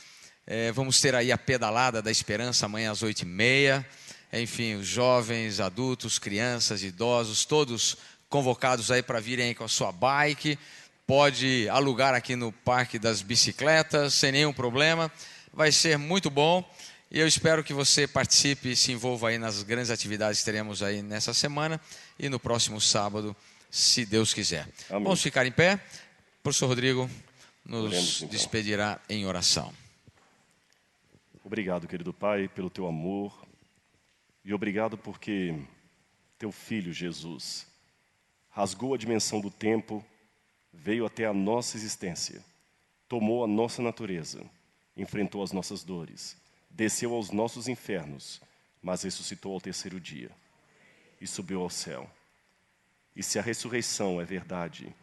Vamos ter aí a pedalada da esperança amanhã às 8h30. Enfim, os jovens, adultos, crianças, idosos, todos convocados aí para virem aí com a sua bike. Pode alugar aqui no Parque das Bicicletas, sem nenhum problema. Vai ser muito bom. E eu espero que você participe e se envolva aí nas grandes atividades que teremos aí nessa semana e no próximo sábado, se Deus quiser. Amém. Vamos ficar em pé. O professor Rodrigo nos Oremos, então. despedirá em oração. Obrigado, querido Pai, pelo teu amor, E obrigado porque teu Filho, Jesus, rasgou a dimensão do tempo, veio até a nossa existência, tomou a nossa natureza, enfrentou as nossas dores, desceu aos nossos infernos, mas ressuscitou ao terceiro dia e subiu ao céu. E se a ressurreição é verdade,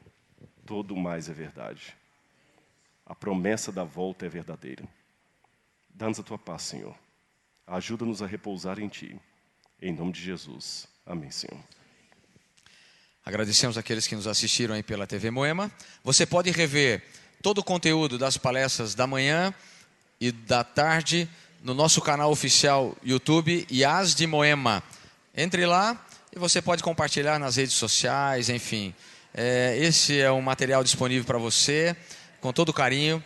todo mais é verdade. A promessa da volta é verdadeira. Dá-nos a tua paz, Senhor. Ajuda-nos a repousar em Ti. Em nome de Jesus. Amém, Senhor. Agradecemos aqueles que nos assistiram aí pela TV Moema. Você pode rever todo o conteúdo das palestras da manhã e da tarde no nosso canal oficial YouTube, Yas de Moema. Entre lá e você pode compartilhar nas redes sociais, enfim. Esse é um material disponível para você, com todo carinho,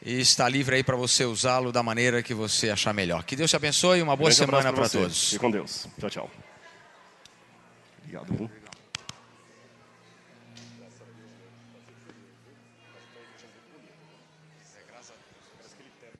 e está livre aí para você usá-lo da maneira que você achar melhor. Que Deus te abençoe e uma boa semana para todos. Fique com Deus. Tchau, tchau. Obrigado.